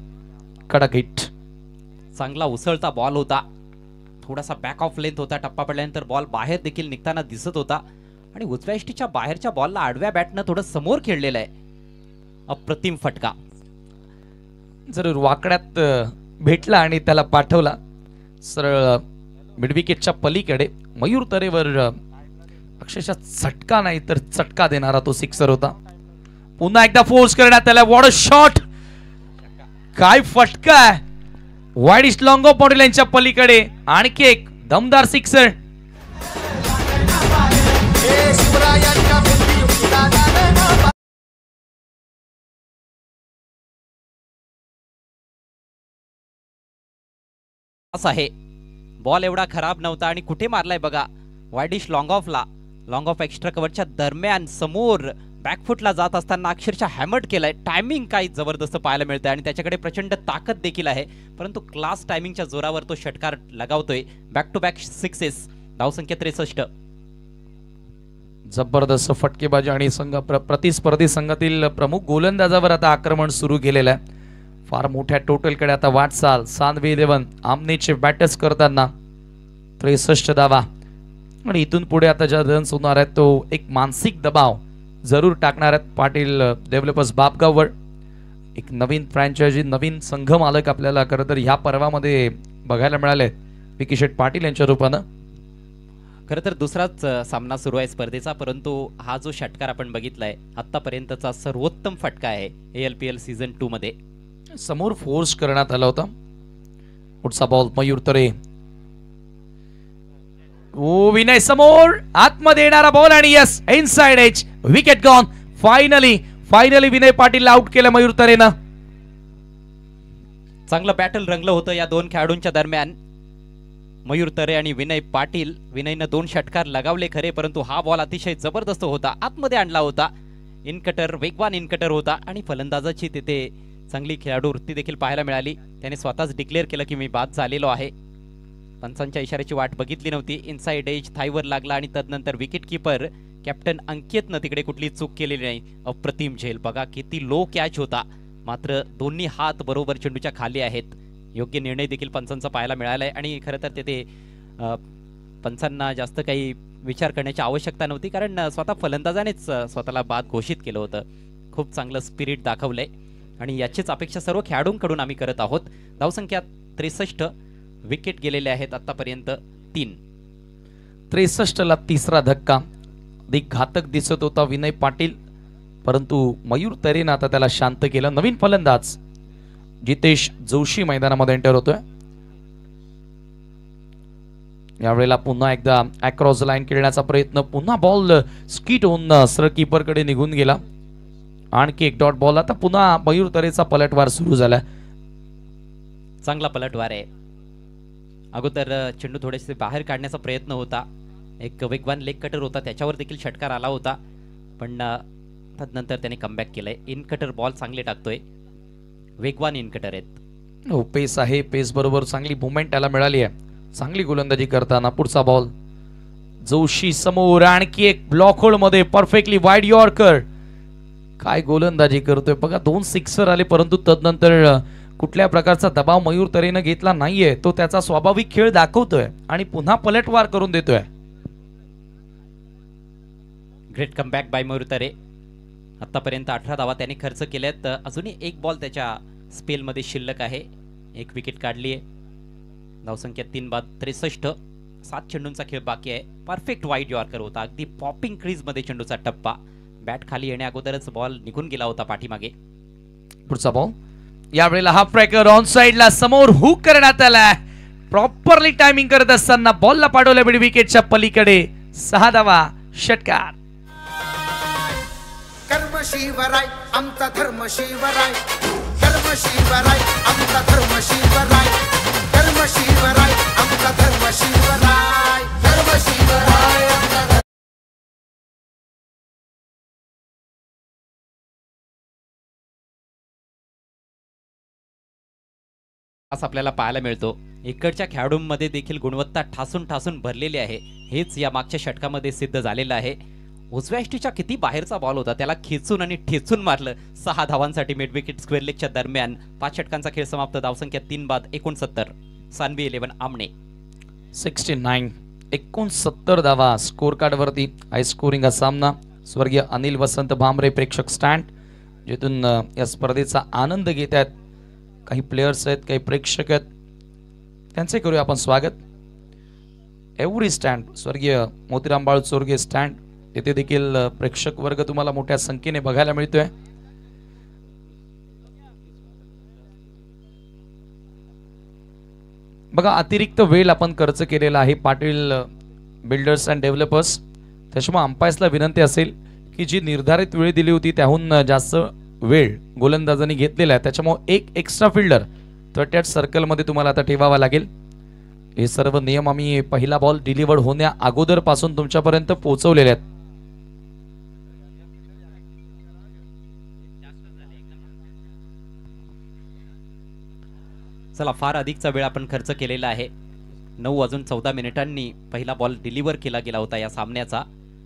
C: कडक हिट.
B: चांगला उसळता बॉल होता. थोडासा बॅक ऑफ लेंथ होता. टप्पा पडल्यानंतर बॉल बाहेर देखील निघताना दिसत होता आणि उजव्या यष्टीच्या बाहेरच्या बॉलला आडव्या बॅटनं थोडं समोर खेळलेलं आहे. अप्रतिम फटका.
C: जरूर वाकड्यात भेटला आणि त्याला पाठवला सरळ मिडविकेटच्या पलीकडे. मयूर तरेवर अक्षरशः चटका नाही तर चटका देणारा तो सिक्सर होता. पुन्हा एकदा फोर्स करण्यात आला. व्हॉट अ शॉट, काय फटका आहे. Wide east long of boundary लाईनच्या पलीकडे आणखी एक दमदार सिक्सर.
B: असं आहे. बॉल एवढा खराब नव्हता आणि कुठे मारलाय बघा. वाईडिश लॉंग ऑफला, लॉंग ऑफ एक्स्ट्रा कव्हरच्या दरम्यान समोर बॅकफुटला जात असताना अक्षरशः हॅमर्ड केलाय. टायमिंग काही जबरदस्त पाहायला मिळतंय आणि त्याच्याकडे प्रचंड ताकद देखील आहे. परंतु क्लास टायमिंगच्या जोरावर तो षटकार लगावतोय. Back to back sixes. धावसंख्या 63.
C: जबरदस्त फटकेबाजी आणि संघ प्रतिस्पर्धी संघातील प्रमुख गोलंदाजावर आता आक्रमण सुरू केलेलं आहे. फार मोठ्या टोटलकडे आता वाटचाल. सानवी 11 आमनेचे बॅटर्स करताना 63 धावा आणि इथून पुढे आता ज्या रन्स होणार आहेत तो एक मानसिक दबाव जरूर टाकणार आहेत पाटील डेव्हलपर्स बापगाववर. एक नवीन फ्रँचायझी, नवीन संघ मालक आपल्याला खरं तर ह्या पर्वामध्ये बघायला मिळाले विकी शेठ पाटील यांच्या रूपानं.
B: खरं तर दुसराच सामना सुरू आहे स्पर्धेचा, परंतु हा जो षटकार आपण बघितलाय आतापर्यंतचा सर्वोत्तम फटका आहे ALPL सीझन 2 मध्ये.
C: समोर फोर्स करण्यात आला होता. पुढचा बॉल मयूर तरे. ओ विनय समोर आतमध्ये येणारा बॉल आणि yes inside edge. Wicket gone. Finally Vinay Patil out केलं मयूर तरेनं.
B: चांगलं बॅटल रंगलं होतं या दोन खेळाडूंच्या दरम्यान. मयूर तरे आणि विनय पाटील. विनयनं 2 षटकार लगावले खरे, परंतु हा बॉल अतिशय जबरदस्त होता. आतमध्ये आणला होता. इनकटर, वेगवान इनकटर होता आणि फलंदाजाची तिथे चांगली खेळाडू वृत्ती देखील पाहायला मिळाली. त्याने स्वतःच डिक्लेअर केलं की मी बाद झालेलो आहे. पंचांच्या इशाऱ्याची वाट बघितली नव्हती. इनसाइड एज थाईवर लागला आणि तदनंतर विकेट किपर कॅप्टन अंकितनं तिकडे कुठली चूक केलेली नाही. अप्रतिम झेल. बघा किती लो कॅच होता, मात्र दोन्ही हात बरोबर चेंडूच्या खाली आहेत. योग्य निर्णय देखील पंचांचा पाहायला मिळालाय आणि खरं तर तिथे पंचांना जास्त काही विचार करण्याची आवश्यकता नव्हती, कारण स्वतः फलंदाजानेच स्वतःला बाद घोषित केलं होतं. खूप चांगलं स्पिरिट दाखवलंय आणि याचीच अपेक्षा सर्व खेळाडूंकडून आम्ही करत आहोत. धावसंख्या 63. विकेट गेलेले आहेत आतापर्यंत 3.
C: 63ला तिसरा धक्का. अधिक घातक दिसत होता विनय पाटील, परंतु मयूर तरेनं आता त्याला शांत केलं. नवीन फलंदाज जितेश जोशी मैदानामध्ये एंटर होतोय. यावेळेला पुन्हा एकदा अक्रॉस लाईन खेळण्याचा प्रयत्न. पुन्हा बॉल स्किट होऊन सरळ कीपरकडे निघून गेला. आणखी एक डॉट बॉल. आता पुन्हा मयूर तरेचा पलटवार सुरू झाला.
B: चांगला पलटवार आहे. अगोदर चेंडू थोडेसे बाहेर काढण्याचा प्रयत्न होता. एक वेगवान लेग कटर होता, त्याच्यावर देखील षटकार आला होता, पण तदनंतर त्याने कमबॅक केलंय. इन कटर बॉल चांगले टाकतोय, वेगवान इन कटर आहेत.
C: हो, पेस आहे. पेस बरोबर चांगली मुवमेंट त्याला मिळाली आहे. चांगली गोलंदाजी करताना पुढचा बॉल जोशी समोर, आणखी एक ब्लॉक होल मध्ये परफेक्टली वाईड यॉर्कर. काय गोलंदाजी करतोय बघा. 2 सिक्सर आले, परंतु तदनंतर कुठल्या प्रकारचा दबाव मयूर तरेनं घेतला नाहीये. तो त्याचा स्वाभाविक खेळ दाखवतोय आणि पुन्हा पलटवार करून देतोय.
B: ग्रेट कमबॅक बाय मयूर तरे. आतापर्यंत 18 धावा त्याने खर्च केल्यात. अजूनही एक बॉल त्याच्या स्पेलमध्ये शिल्लक आहे. एक विकेट काढली आहे. धावसंख्या 3 बाद 63. 7 चेंडूंचा खेळ बाकी आहे. परफेक्ट वाईड यॉर्कर होता, अगदी पॉपिंग क्रीज मध्ये चेंडूचा टप्पा. बॅट खाली येण्या अगोदरच बॉल निघून गेला होता पाठीमागे.
C: पुढचा बॉल यावेळेला हाफ ब्रेकर ऑन साइडला समोर हुक करण्यात आला. प्रॉपरली टायमिंग करत असताना बॉलला पाडवलं मिड विकेटच्या पलीकडे. 6 धावा, षटकार.
F: कर्म शिवराय आमचा धर्म शिवराय, कर्म शिवराय आमचा धर्म शिवराय, कर्म शिवराय आमचा धर्म शिवराय, कर्म शिवराय आमचा धर्म.
B: असं आपल्याला पाहायला मिळतो. इकडच्या खेळाडूंमध्ये देखील गुणवत्ता ठासून ठासून भरलेली आहे. हेच या मागच्या षटकामध्ये सिद्ध झालेलं आहे. उजव्या यष्टीच्या किती बाहेरचा बॉल होता, त्याला खेचून आणि ठेचून मारलं. 6 धावांसाठी मिड विकेट स्क्वेअर लेगच्या दरम्यान 5 षटकांचा खेळ समाप्त. धावसंख्या 3 बाद 69. सान्वी 11 आमने
C: 69. 69 धावा स्कोर कार्ड वरती. हाय स्कोरिंग हा सामना. स्वर्गीय अनिल वसंत भामरे प्रेक्षक स्टँड, जिथून या स्पर्धेचा आनंद घेत आहेत. काही प्लेयर्स आहेत, काही प्रेक्षक आहेत, त्यांचे करूया आपण स्वागत. एव्हरी स्टँड, स्वर्गीय मोतीराम बाळ चोरगे स्टँड, येथे देखील प्रेक्षक वर्ग तुम्हाला मोठ्या संख्येने बघायला मिळतोय. बघा, अतिरिक्त वेळ आपण खर्च केलेला आहे पाटील बिल्डर्स अँड डेव्हलपर्स. त्याच्यामुळे अंपायर्सला विनंती असेल की जी निर्धारित वेळ दिली होती त्याहून जास्त वेळ गोलंदाजांनी घेतलेला आहे. त्याच्यामुळे एक एक्स्ट्रा फिल्डर 38 सर्कलमध्ये तुम्हाला आता ठेवावा लागेल. हे सर्व नियम आम्ही पहिला बॉल डिलिव्हर्ड होण्या अगोदर पासून तुमच्यापर्यंत पोहोचवलेले आहेत.
B: चला, फार अधिकचा वेळ आपण खर्च केलेला आहे. 9:14 पहिला बॉल डिलिव्हर केला गेला होता या सामन्याचा,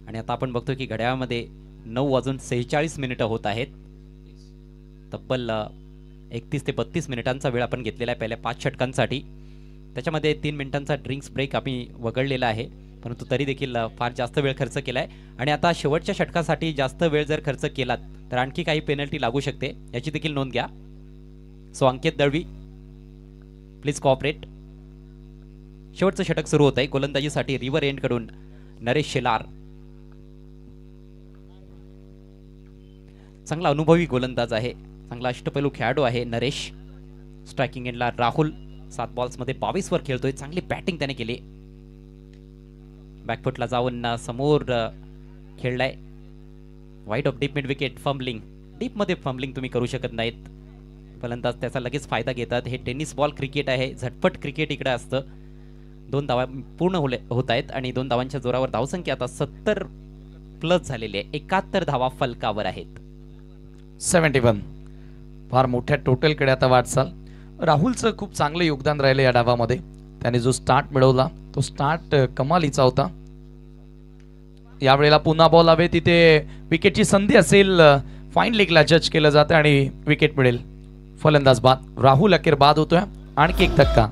B: आणि आता आपण बघतो की घड्याळामध्ये 9:46 होत आहेत. तब्बल 31 ते 32 मिनिटांचा वेळ आपण घेतलेला आहे पहिल्या 5 षटकांसाठी. त्याच्यामध्ये 3 मिनिटांचा ड्रिंक्स ब्रेक आम्ही वगळलेला आहे, परंतु तरी देखील फार जास्त वेळ खर्च केला आहे. आणि आता शेवटच्या षटकासाठी जास्त वेळ जर खर्च केलात तर आणखी काही पेनल्टी लागू शकते, याची देखील नोंद घ्या. So Ankit Dalvi, please cooperate. शेवटचं षटक सुरू होत आहे. गोलंदाजीसाठी रिव्हर एंड कडून नरेश शेलार, चांगला अनुभवी गोलंदाज आहे, चांगला अष्टपैलू खेळाडू आहे नरेश. स्ट्रायकिंग एंडला राहुल 7 बॉल्समध्ये 22 वर खेळतोय. चांगली बॅटिंग त्याने केली. बॅकफुटला जाऊन समोर खेळलाय. Wide of deep mid wicket. Fumbling, deep मध्ये फंबलिंग तुम्ही करू शकत नाहीत. फलंदाज त्याचा लगेच फायदा घेतात. हे टेनिस बॉल क्रिकेट आहे, झटपट क्रिकेट इकडे असतं. 2 धावा पूर्ण होत आहेत आणि 2 धावांच्या जोरावर धावसंख्या आता 70 प्लस झालेली आहे. 71 धावा फलकावर आहेत.
C: 71. फार मोठ्या टोटलकडे आता वाटचाल. राहुलचं खूप चांगलं योगदान राहिलं या डावामध्ये. त्याने जो स्टार्ट मिळवला तो स्टार्ट कमालीचा होता. यावेळेला पुन्हा बॉल हवे तिथे विकेटची संधी असेल, फाईन लेगला जज केलं जातं आणि विकेट मिळेल. फलंदाज बाद. राहुल अखेर बाद होतोय. आणखी एक धक्का.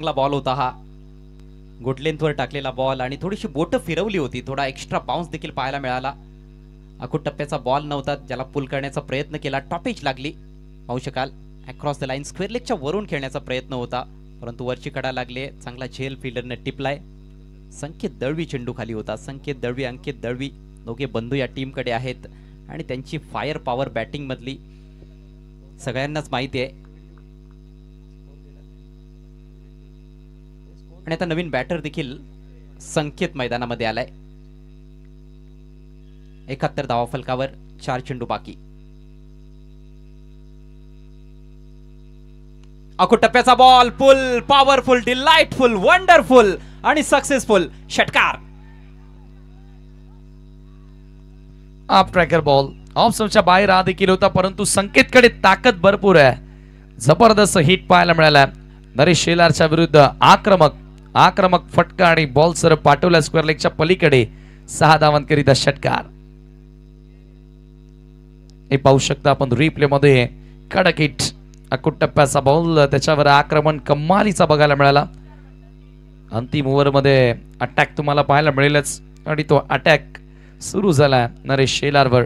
B: चांगला बॉल होता हा. गुड लेंथवर टाकलेला बॉल आणि थोडीशी बोट फिरवली होती. थोडा एक्स्ट्रा बाउन्स देखील पाहायला मिळाला. अखूट टप्प्याचा बॉल नव्हता, ज्याला पुल करण्याचा प्रयत्न केला. टॉपेज लागली, पाहू शकाल. अक्रॉस द लाईन स्क्वेअर लेगच्या वरून खेळण्याचा प्रयत्न होता, परंतु वरची कडा लागले. चांगला झेल फिल्डरने टिपलाय. संकेत दळवी चेंडू खाली होता. संकेत दळवी, अंकित दळवी दोघे बंधू या टीमकडे आहेत आणि त्यांची फायर पॉवर बॅटिंग मधली सगळ्यांनाच माहिती आहे. आणि आता नवीन बॅटर देखील संकेत मैदानामध्ये आलाय. 71 धावा फलकावर, 4 चेंडू बाकी. अकुट टप्प्याचा बॉल, फुल पॉवरफुल, डिलाइटफुल, वंडरफुल आणि सक्सेसफुल षटकार.
C: अप ट्रॅकर बॉल ऑफ स्टंपच्या बाहेर हा देखील होता, परंतु संकेतकडे ताकद भरपूर आहे. जबरदस्त हिट पाहायला मिळाला नरेश शेलारच्या विरुद्ध. आक्रमक फटका आणि बॉल सर पाठवला स्क्वेअर लेगच्या पलीकडे. 6 धावांकरिता षटकार. हे पाहू शकता आपण रिप्ले मध्ये. कडक हिट, अकुट टप्प्याचा बॉल, त्याच्यावर आक्रमण कमालीचा बघायला मिळाला. अंतिम ओव्हर मध्ये अटॅक तुम्हाला पाहायला मिळेलच आणि तो अटॅक सुरू झाला नरेश शेलारवर.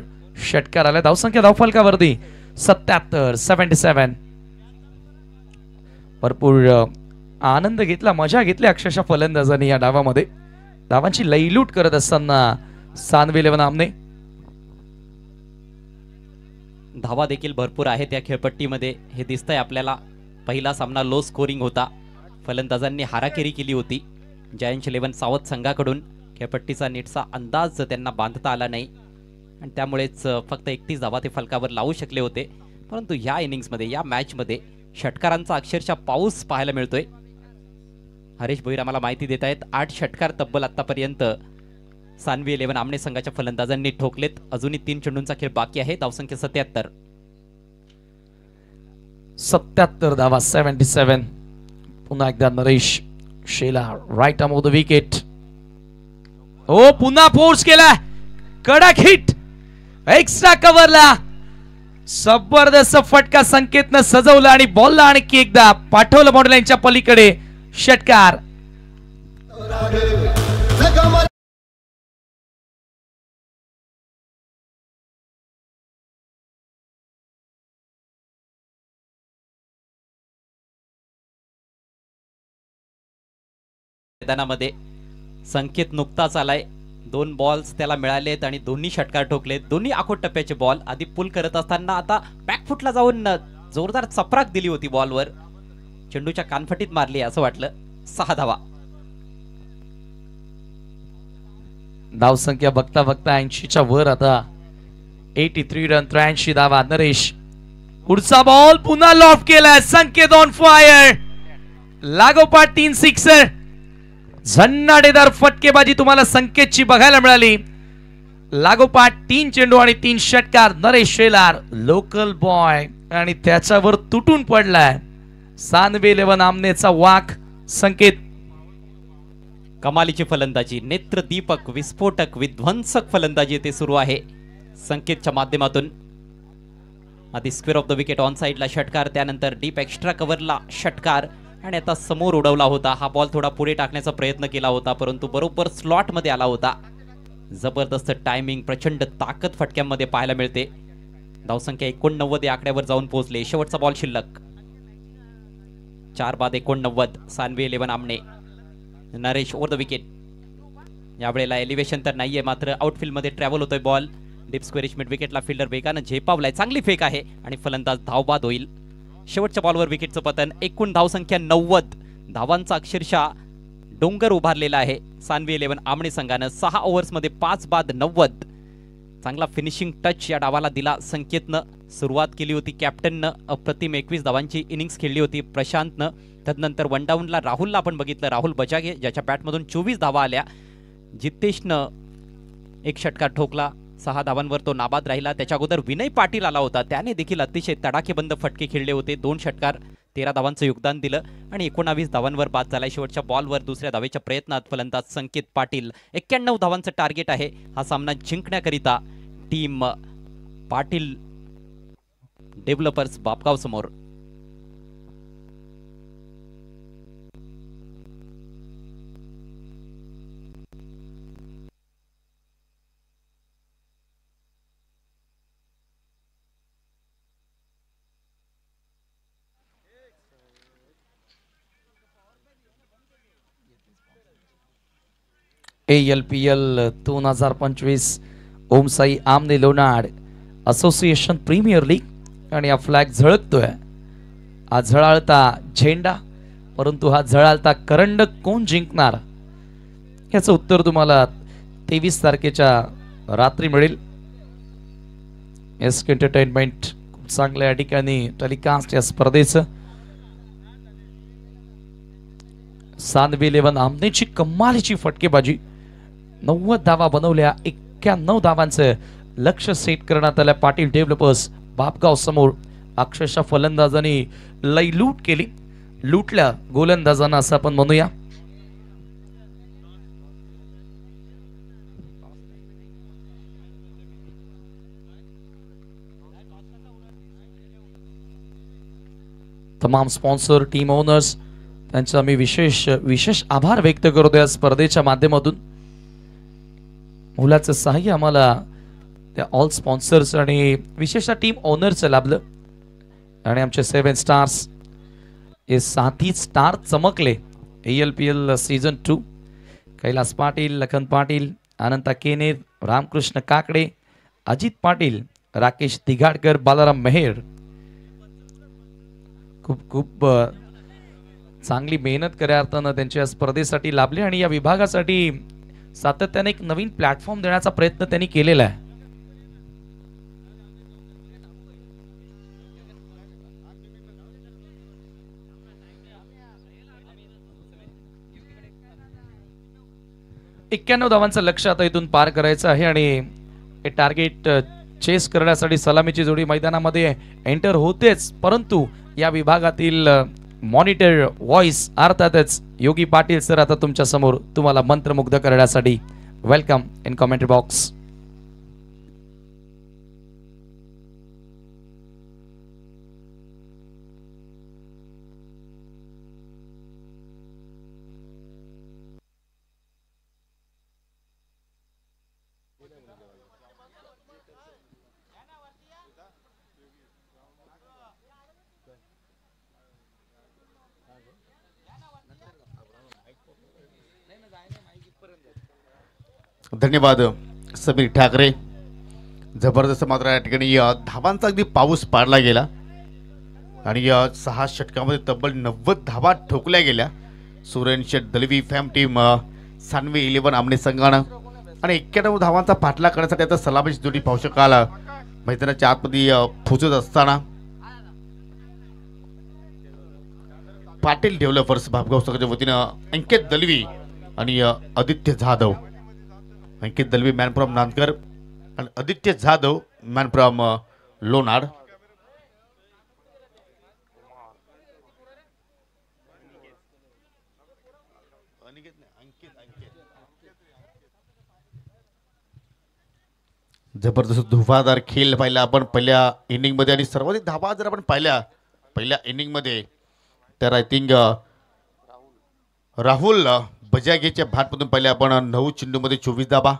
C: षटकार आला. धावसंख्या धावफलकावरती 77. भरपूर आनंद घेतला, मजा घेतली अक्षरशः फलंदाजांनी या डावामध्ये. धावांची लईलूट करत असताना सानवी 11 आमने.
B: धावा देखील भरपूर आहेत या खेळपट्टीमध्ये, हे दिसतंय आपल्याला. पहिला सामना लो स्कोरिंग होता. फलंदाजांनी हाराकिरी केली होती. जायंट्स 11 सावध संघाकडून खेळपट्टीचा नीटसा अंदाज त्यांना बांधता आला नाही आणि त्यामुळेच फक्त 31 धावा ते फलकावर लावू शकले होते. परंतु या इनिंग्समध्ये, या मॅचमध्ये षटकारांचा अक्षरशः पाऊस पाहायला मिळतोय. हरेश भोईर आम्हाला माहिती देत आहेत. 8 षटकार तब्बल आतापर्यंत सानवी 11 आमने संघाच्या फलंदाजांनी ठोकलेत. अजूनही 3 चेंडूंचा खेळ बाकी आहे. धावसंख्या 77.
C: 77 धावा, 77. पुन्हा एकदा Naresh Shelar right arm off the wicket. ओ पुन्हा फोर्स केला, कडक हिट, एक्स्ट्रा कव्हरला. जबरदस्त फटका संकेतनं सजवला आणि बॉलला आणखी एकदा पाठवलं बॉर्डर लाईनच्या पलीकडे. षटकार.
B: मैदानामध्ये संकेत नुकताच आलाय. 2 बॉल्स त्याला मिळालेत आणि दोन्ही षटकार ठोकलेत. दोन्ही आखोट टप्प्याचे बॉल. आधी पुल करत असताना आता बॅकफुटला जाऊन जोरदार चपराक दिली होती बॉलवर. चेंडूच्या कानफटीत मारली असं वाटलं. 6 धावा.
C: धावसंख्या बघता बघता 80च्या वर आता. 83 रन, 83 धावा. नरेश पुढचा बॉल पुन्हा लॉफ्ट केलाय. संकेत ऑन फायर. लागोपाठ 3 सिक्सर. झन्नाडेदार फटकेबाजी तुम्हाला संकेतची बघायला मिळाली. लागोपाठ 3 चेंडू आणि 3 षटकार. नरेश शेलार लोकल बॉय आणि त्याच्यावर तुटून पडलाय सानवी 11 आमनेचा वाक. संकेत
B: कमालीची फलंदाजी, नेत्रदीपक, विस्फोटक, विध्वंसक फलंदाजी ते सुरू आहे संकेतच्या माध्यमातून. आधी square of the wicket on साइडला षटकार, त्यानंतर डीप एक्स्ट्रा कव्हरला षटकार आणि आता समोर उडवला होता. हा बॉल थोडा पुढे टाकण्याचा प्रयत्न केला होता परंतु बरोबर स्लॉट मध्ये आला होता. जबरदस्त टायमिंग, प्रचंड ताकद फटक्यांमध्ये पाहायला मिळते. धावसंख्या 89 या आकड्यावर जाऊन पोहोचले. शेवटचा बॉल शिल्लक. 4 बाद 89. सानवी 11 आमने. Naresh over the wicket. यावेळेला एलिव्हेशन तर नाहीये, मात्र आउटफील्ड मध्ये ट्रॅव्हल होतोय बॉल. डीप स्क्वेअरिश मिड विकेटला फिल्डर वेगानं झेपावलाय. चांगली फेक आहे आणि फलंदाज धावबाद होईल. शेवटच्या बॉलवर विकेटचं पतन. एकूण धावसंख्या 90. धावांचा अक्षरशः डोंगर उभारलेला आहे सानवी 11 आमने संघानं. 6 ओव्हर्समध्ये 5 बाद 90. चांगला फिनिशिंग टच या डावाला दिला संकेतनं. सुरुवात केली होती कॅप्टननं. अप्रतिम 21 धावांची इनिंग्स खेळली होती प्रशांतनं. तदनंतर वन डाऊनला राहुलला आपण बघितलं. राहुल बजागे ज्याच्या बॅटमधून 24 धावा आल्या. जितेशनं 1 षटकार ठोकला. 6 धावांवर तो नाबाद राहिला. त्याच्या अगोदर विनय पाटील आला होता, त्याने देखील अतिशय तडाखेबंद फटके खेळले होते. 2 षटकार 13 धावांचं योगदान दिलं आणि 19 धावांवर बाद झाला. शेवटच्या बॉलवर दुसऱ्या धावेच्या प्रयत्नात फलंदाज संकेत पाटील. 91 धावांचं टार्गेट आहे हा सामना जिंकण्याकरिता टीम पाटील डेव्हलपर्स बापगाव समोर.
C: ALPL 2025 ओमसाई आमने लोणाड असोसिएशन प्रीमियर लीग आणि हा फ्लॅग झळकतोय. हा झळाळता झेंडा, परंतु हा झळाळता करंडक कोण जिंकणार याचं उत्तर तुम्हाला 23 तारखेच्या रात्री मिळेल. एसके एंटरटेनमेंट खूप चांगल्या या ठिकाणी टेलिकास्ट या स्पर्धेचं. सानवी 11 आमनेची कमालीची फटकेबाजी, 90 धावा बनवल्या, 91 धावांचं लक्ष सेट करण्यात आलं पाटील डेव्हलपर्स बापगाव समोर. अक्षरशः फलंदाजांनी लई लूट केली, लुटल्या गोलंदाजांना असं आपण म्हणूया. तमाम स्पॉन्सर, टीम ओनर्स त्यांचा मी विशेष आभार व्यक्त करतो या स्पर्धेच्या माध्यमातून. मुलाचं सहाय्य आम्हाला त्या ऑल स्पॉन्सर्स आणि विशेषतः टीम ओनरचं लाभलं. आणि आमचे 7 स्टार्स हे 7 स्टार चमकले ALPL सीझन 2. कैलास पाटील, लखन पाटील, अनंता केनेर, रामकृष्ण काकडे, अजित पाटील, राकेश दिघाडकर, बालाराम मेहेर. खूप चांगली मेहनत खऱ्या अर्थानं त्यांच्या स्पर्धेसाठी लाभली आणि या विभागासाठी सातत्याने एक नवीन प्लॅटफॉर्म देण्याचा प्रयत्न त्यांनी केलेला आहे. एक्क्याण्णव धावांचं लक्ष आता इथून पार करायचं आहे आणि हे टार्गेट चेस करण्यासाठी सलामीची जोडी मैदानामध्ये एंटर होतेच, परंतु या विभागातील मॉनिटर व्हॉइस अर्थातच योगी पाटील सर आता तुमच्या समोर तुम्हाला मंत्रमुग्ध करण्यासाठी. Welcome in comment box.
A: धन्यवाद समीर ठाकरे. जबरदस्त मात्र या ठिकाणी धावांचा अगदी पाऊस पाडला गेला आणि 6 षटकामध्ये तब्बल 90 धावा ठोकल्या गेल्या. सुरेन शेठ दलवी फॅम टीम सानवी 11 आमने संघानं आणि 91 धावांचा पाठलाग करण्यासाठी आता सलामीची जोडी पाहू शकाल मैदानाच्या आतमध्ये पोहोचत असताना पाटील डेव्हलपर्स बापगाव संघाच्या वतीनं अंकित दलवी आणि आदित्य जाधव. अंकित दलवी मॅन फ्रॉम नांदकर आणि आदित्य जाधव मॅन फ्रॉम लोणाड. जबरदस्त धुवाधार खेळ पाहिला आपण पहिल्या इनिंग मध्ये आणि सर्वाधिक धावा जर आपण पाहिल्या पहिल्या इनिंग मध्ये तर आय थिंक राहुल बजागेच्या भाटमधून पहिले आपण 9 चेंडूमध्ये 24 धावा.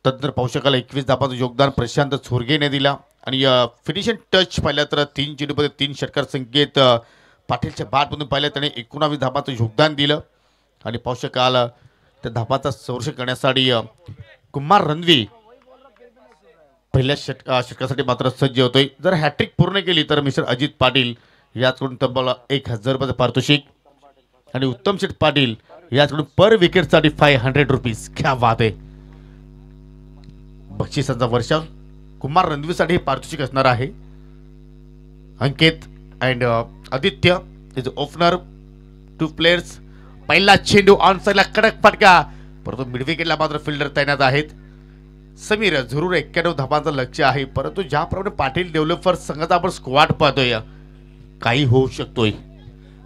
A: तदनंतर पाहू शकाल 21 धावांचं योगदान प्रशांत चोरगेने दिला आणि फिनिशिंग टच पाहिला तर 3 चेंडूमध्ये 3 षटकार संकेत पाटीलच्या भाटमधून पाहिलं त्याने 19 धावांचं योगदान दिलं. आणि पाहू शकाल त्या धावांचा संरक्षण करण्यासाठी कुमार रणवी पहिल्या षटकासाठी मात्र सज्ज होतोय. जर हॅट्रिक पूर्ण केली तर मिस्टर अजित पाटील याचकडून तब्बल 1000 रुपयाचं पारितोषिक आणि उत्तम शेठ पाटील याचकडून पर विकेटसाठी 500 रुपीज. क्या बात आहे. बक्षिसांचा वर्षा कुमार रणवीसाठी पारितोषिक असणार आहे. Ankit and Aditya is opener, 2 players. पहिला चेंडू ऑन साइडला कडक फटका, परंतु मिड विकेटला मात्र फिल्डर तैनात आहेत. समीर जरूर 91 धावांचं लक्ष आहे, परंतु ज्याप्रमाणे पाटील डेव्हलपर्स संघाचा आपण स्क्वॉड पाहतोय काही होऊ शकतोय.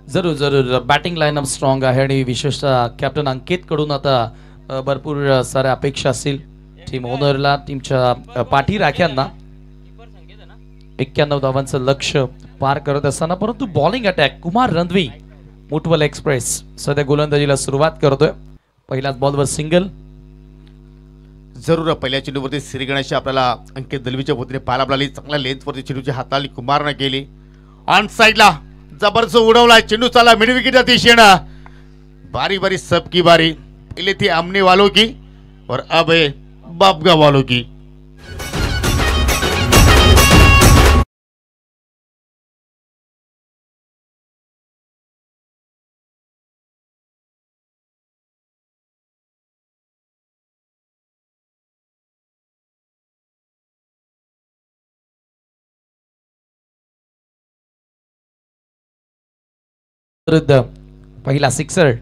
C: जरूर बॅटिंग लाईनअप स्ट्रॉंग आहे आणि विशेषतः कॅप्टन अंकित कडून आता भरपूर साऱ्या अपेक्षा असतील. टीम ओनरला, टीमच्या पाठी राख्यांना 91 धावांचं लक्ष पार करत असताना, परंतु बॉलिंग अटॅक कुमार रणवी मुटवल एक्सप्रेस सध्या गोलंदाजीला सुरुवात करतोय. पहिल्याच बॉलवर सिंगल.
A: जरूर पहिल्या चेंडूवरती श्रीगणेश आपल्याला अंकित दलवीच्या वतीने पाहायला मिळाली. चांगल्या लेन्थवरती चेंडूची हाताळणी कुमारने केली. ऑन साइडला जबरदस्त उडवला चेंडू, चालला मिड विकेटच्या दिशेनं. बारी बारी सबकी बारी, पहले थी आमने वालों की और अब है बापगा वालों की।
C: विरुद्ध पहिला सिक्सर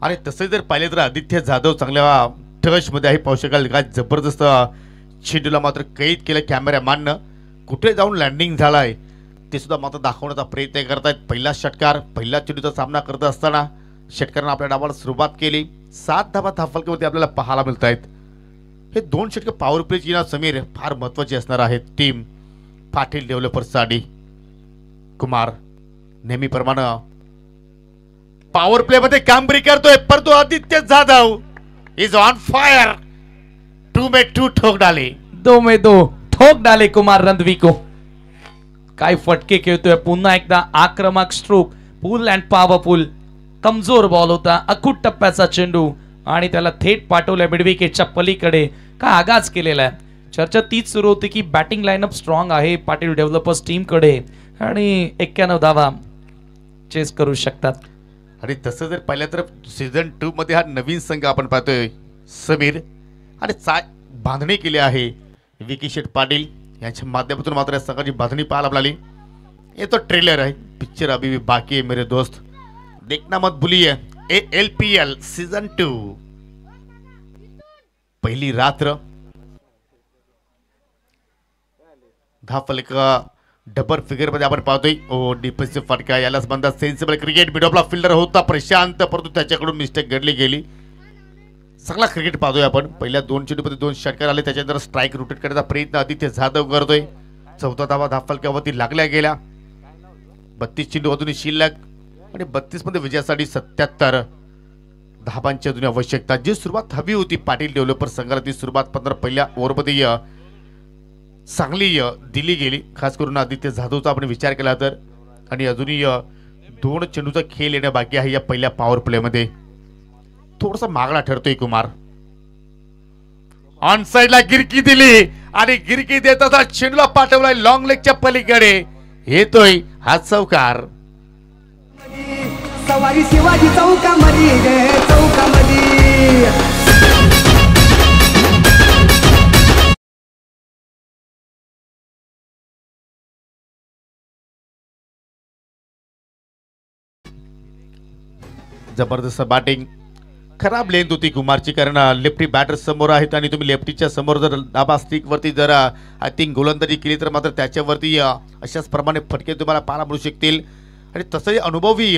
A: आणि तसे जर पाहिले तर आदित्य जाधव चांगल्या टच मध्ये आहे, पाहू शकाल काय जबरदस्त चेंडूला मात्र कैद केलं कॅमेरामॅननं, कुठे जाऊन लँडिंग झालाय ते सुद्धा मात्र दाखवण्याचा प्रयत्न करतायत। पहिला षटकार पहिला चेंडूचा सामना करत असताना षटकारानं आपल्या डावाला सुरुवात केली, 7 धाबा धाफलकीवरती आपल्याला पाहायला मिळत आहेत। हे 2 षटक पॉवर प्लेची ना समीर फार महत्वाची असणार आहेत टीम पाटील डेव्हलपर्ससाठी। कुमार नेहमीप्रमाणे पॉवर प्ले मध्ये कामगिरी करतोय, परंतु Aditya Jadhav is on fire, 2 में 2 ठोक डाले,
C: 2 में 2 ठोक डाले कुमार रणवी को। काय फटके खेळतोय, पुन्हा एकदा आक्रमक स्ट्रोक, पुल अँड पॉवरफुल। कमजोर बॉल होता, अखूट टप्प्याचा चेंडू आणि त्याला थेट पाठवलं मिडविकेटच्या पलीकडे। काय आगाज केलेला आहे। चर्चा तीच सुरू होती की बॅटिंग लाईनअप स्ट्रॉंग आहे पाटील डेव्हलपर्स टीम कडे आणि 91 धावा चेस करू शकतात।
A: आणि तसं जर पाहिलं तर सीझन 2 मध्ये हा नवीन संघ आपण पाहतोय समीर, आणि बांधणी केली आहे विकी शेठ पाटील यांच्या माध्यमातून मात्र या संघाची बांधणी पाहायला मिळाली। ये तो ट्रेलर है, पिक्चर अभी भी बाकी है मेरे दोस्त, देखना मत भूलिए। ALPL सीझन 2 पहिली रात्र, धाफलका डबल फिगर मध्ये आपण पाहतोय। ओ डिफेन्सिव्ह फटका, यालाच म्हणतात सेन्सिबल क्रिकेट। मिड ऑफला फिल्डर होता प्रशांत, परंतु त्याच्याकडून मिस्टेक घडली गेली। चांगला क्रिकेट पाहतोय आपण। पहिल्या 2 चेंडूमध्ये 2 षटकार आले, त्याच्यानंतर स्ट्राईक रोटेट करण्याचा प्रयत्न आदित्य जाधव करतोय। 4था धावा धाफलक्यावरती लागल्या गेल्या। 32 चेंडू अजूनही शिल्लक आणि 32 मध्ये विजयासाठी 77 धाबांची अजून आवश्यकता। जी सुरुवात हवी होती पाटील डेव्हलपर संघाला, ती सुरुवात 15 पहिल्या ओव्हरमध्ये चांगली दिली गेली, खास करून आदित्य जाधवचा आपण विचार केला तर। आणि अजूनही 2 चेंडूचा खेळ येणं बाकी आहे या पहिल्या पॉवर प्ले मध्ये। थोडासा मागणा ठरतोय कुमार, ऑन साइडला गिरकी दिली आणि गिरकी देताना चेंडूला पाठवलाय लॉंग लेगच्या पलीकडे, येतोय हा चौकार।
D: सवारी शिवाजी चौकामध्ये गे चौकामध्ये।
A: जबरदस्त बॅटिंग, खराब लेंथ होती कुमारची, कारण लेफ्टी बॅटर समोर आहेत आणि तुम्ही लेफ्टीच्या समोर जर डाबा स्टिक वरती जर आय थिंक गोलंदाजी केली तर मात्र त्याच्यावरती अशाच प्रमाणे फटके तुम्हाला पाहायला मिळू शकतील। आणि तसंही अनुभवी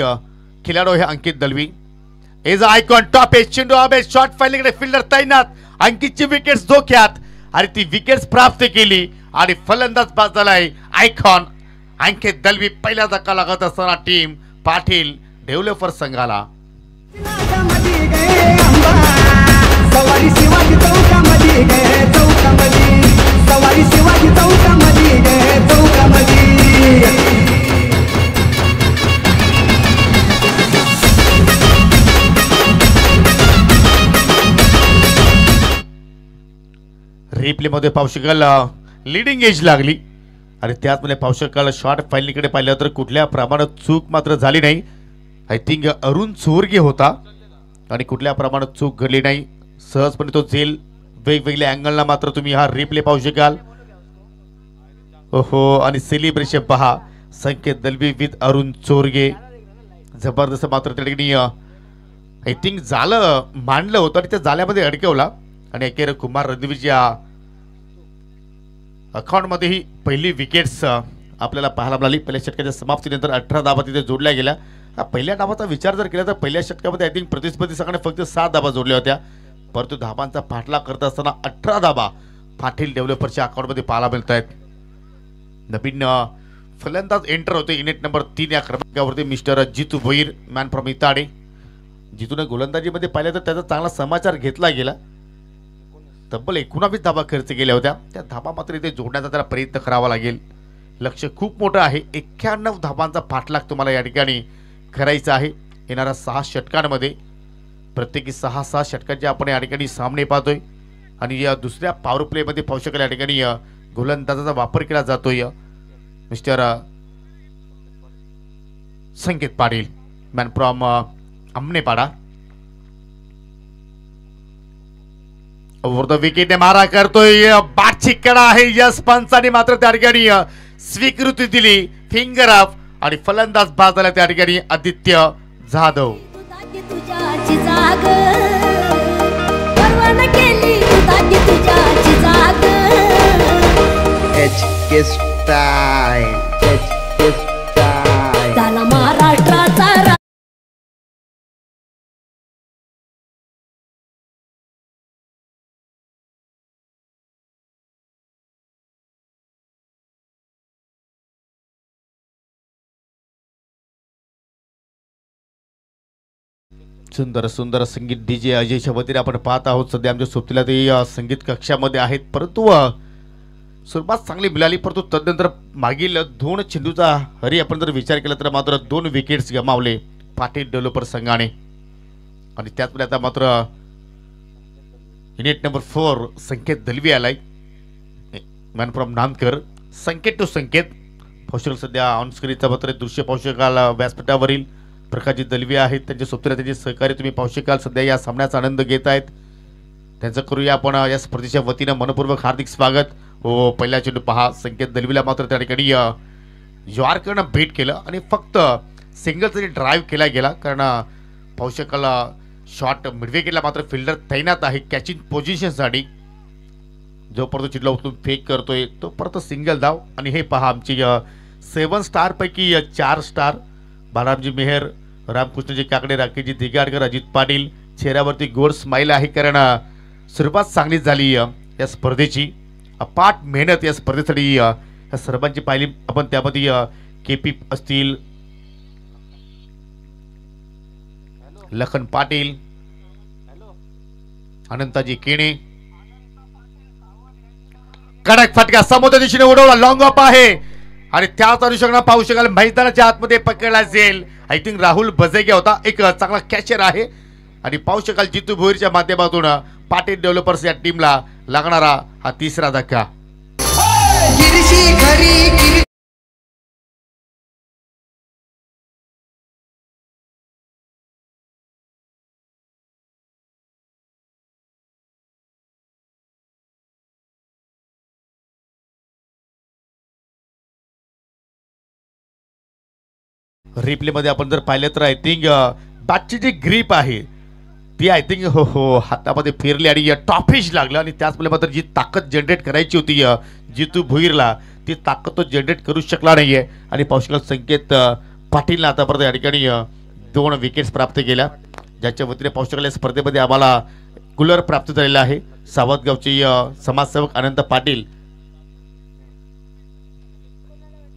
A: खेळाडू हे अंकित दलवी, एज आयकॉन टॉप एज चेंडू आबे शॉट फायलिंगकडे फिल्डर तैनात, अंकितची विकेट्स धोक्यात आणि ती विकेट्स प्राप्त केली आणि फलंदाज बाद झालाय आयकॉन अंकित दलवी। पहिला धक्का लागत असताना टीम पाटील डेव्हलपर संघाला।
D: सवारी शिवाजी चौकामध्ये गे चौकामध्ये। सवारी शिवाजी चौकामध्ये गे चौकामध्ये।
A: रिप्ले मध्ये पाहू शकाल लीडिंग एज लागली आणि त्याचमध्ये पाहू शकाल शॉर्ट फायलिंगकडे पाहिलं तर कुठल्या प्रमाणात चूक मात्र झाली नाही। आय थिंक अरुण चोरगे होता आणि कुठल्या प्रमाणात चूक घडली नाही, सहजपणे तो झेल। वेगवेगळ्या अँगलला मात्र तुम्ही हा रिप्ले पाहू शकाल। ओहो, आणि सेलिब्रेशन पहा, संकेत दलवी विथ अरुण चोरगे, जबरदस्त। मात्र त्या ठिकाणी आय थिंक जालं मांडलं होतं आणि त्या जाल्यामध्ये अडकवला आणि अखेर कुमार रणवीरच्या अकाउंट मध्ये ही पहिली विकेट्स आपल्याला पाहायला मिळाली। पहिल्या षटकाच्या समाप्तीनंतर 18 धावा तिथे जोडल्या गेल्या। पहिल्या डावाचा विचार जर केला तर पहिल्या षटकामध्ये आय थिंक प्रतिस्पर्धी संघाने फक्त 7 धावा जोडल्या होत्या, परंतु धाबांचा पाठलाग करत असताना 18 धावा पाटील डेव्हलपरच्या अकाउंटमध्ये पाहायला मिळत आहेत। नवीन फलंदाज एंटर होते युनिट नंबर 3 या क्रमांकावरती mister Jitu Bhoir, man from Itade. जितूने गोलंदाजीमध्ये पाहिलं तर त्याचा चांगला समाचार घेतला गेला, तब्बल 19 धावा खर्च केल्या होत्या। त्या धाबा मात्र इथे जोडण्याचा त्याला प्रयत्न करावा लागेल। लक्ष खूप मोठं आहे, 91 धाबांचा पाठलाग तुम्हाला या ठिकाणी करायचा आहे। येणाऱ्या 6 षटकांमध्ये प्रत्येकी 6 षटकांचे आपण या ठिकाणी सामने पाहतोय आणि या दुसऱ्या पॉवर प्लेमध्ये पाहू शकाल या ठिकाणी गोलंदाजाचा वापर केला जातोय mister Sanket Patil man from Amnepada. Over the wicket मारा करतोय बाटची कडा आहे यस पंचाने मात्र त्या ठिकाणी स्वीकृती दिली फिंगर अप आणि फलंदाज बाद झाला त्या ठिकाणी आदित्य जाधव. सुंदर सुंदर संगीत डीजे अजयच्या वतीने आपण पाहत आहोत. सध्या आमच्या सोबतीला ते संगीत कक्षामध्ये आहेत परंतु सुरुवात चांगली मिळाली परंतु तदनंतर मागील 2 चेंडूचा हरी आपण जर विचार केला तर मात्र 2 विकेट्स गमावले पाटील डेव्हलपर संघाने आणि त्याचवेळी आता मात्र युनिट नंबर 4 संकेत दलवी आलाय man from Nandkar. Sanket to संकेत पाहू सध्या ऑन स्क्रीनचा मात्र दृश्य पाहू शकाल व्यासपीठावरील प्रकाशजी दलवी आहेत त्यांच्या सोबतीला त्यांचे सहकारी तुम्ही पाहू शकाल सध्या या सामन्याचा आनंद घेत आहेत त्यांचं करूया आपण या स्पर्धेच्या वतीनं मनपूर्वक हार्दिक स्वागत. हो पहिला चेंडू पहा संकेत दलवीला मात्र त्या ठिकाणी यॉर्करनं भेट केलं आणि फक्त सिंगल तरी ड्राईव्ह केला गेला कारण पाहू शकाल शॉट मिडविकेटला मात्र फिल्डर तैनात आहे कॅचिंग पोझिशनसाठी जोपर्यंत चिडला उचलून फेक करतोय तो परत सिंगल धाव आणि हे पहा आमची 7 स्टार पैकी 4 स्टार बालारामजी मेहर रामकृष्णजी काकडे राकेशजी दिगाडकर अजित पाटील चेहऱ्यावरती गोड स्माईल आहे कारण सुरुवात चांगली झाली या स्पर्धेची अपाट मेहनत या स्पर्धेसाठी या सर्वांची पाहिली आपण त्यामध्ये केपी असतील लखन पाटील अनंताजी केणे कडक फटका समोरच्या दिशेने उडवला लॉंग ऑफ आहे आणि त्याच अनुषंगाने पाहू शकाल मैदानाच्या आतमध्ये पकडला जाईल आय थिंक राहुल बजेगे होता एक चांगला कॅचर आहे आणि पाहू शकाल जितू भोईरच्या माध्यमातून पाटील डेव्हलपर्स या टीमला लागणारा हा तिसरा धक्का. रिप्ले मध्ये आपण जर पाहिलं तर आय थिंक बॅटची जी ग्रीप आहे ती आय थिंक हो हातामध्ये फिरली आणि टॉपिश लागलं आणि त्याचमुळे मात्र जी ताकद जनरेट करायची होती जितू भुईरला ती ताकद तो जनरेट करू शकला नाहीये आणि पाहू शकाल संकेत पाटीलला आतापर्यंत या ठिकाणी 2 विकेट्स प्राप्त केल्या ज्याच्या वतीने पाहू शकाल या स्पर्धेमध्ये आम्हाला कूलर प्राप्त झालेला आहे. सावतगावचे समाजसेवक अनंत पाटील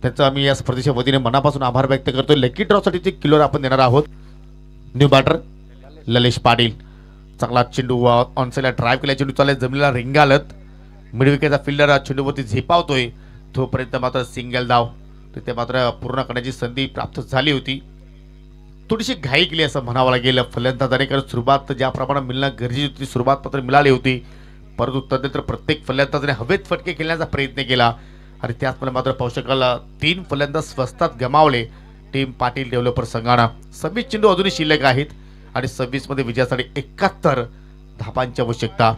A: त्यांचा आम्ही या स्पर्धेच्या वतीने मनापासून आभार व्यक्त करतोय. लकी ड्रॉसाठी ते किलर आपण देणार आहोत. न्यू बॅटर ललेश पाटील चांगला चेंडू ऑनसाईडला ड्राईव्ह केला चेंडू चालला जमिनीला रिंगालत मिडविकेटचा फिल्डर चेंडूवरती झेपावतोय तोपर्यंत मात्र सिंगल धाव तिथे मात्र पूर्ण करण्याची संधी प्राप्त झाली होती. थोडीशी घाई केली असं म्हणावं लागेल फलंदाजाने कारण सुरुवात ज्याप्रमाणे मिळणं गरजेची होती सुरुवात मात्र मिळाली होती परंतु तदनंतर प्रत्येक फलंदाजाने हवेत फटके खेळण्याचा प्रयत्न केला आणि त्याचमुळे मात्र पाहू शकाल 3 फलंदाज स्वस्तात गमावले टीम पाटील डेव्हलपर संघानं. 26 चेंडू अजूनही शिल्लक आहेत आणि 26 मध्ये विजयासाठी 71 धावांची आवश्यकता.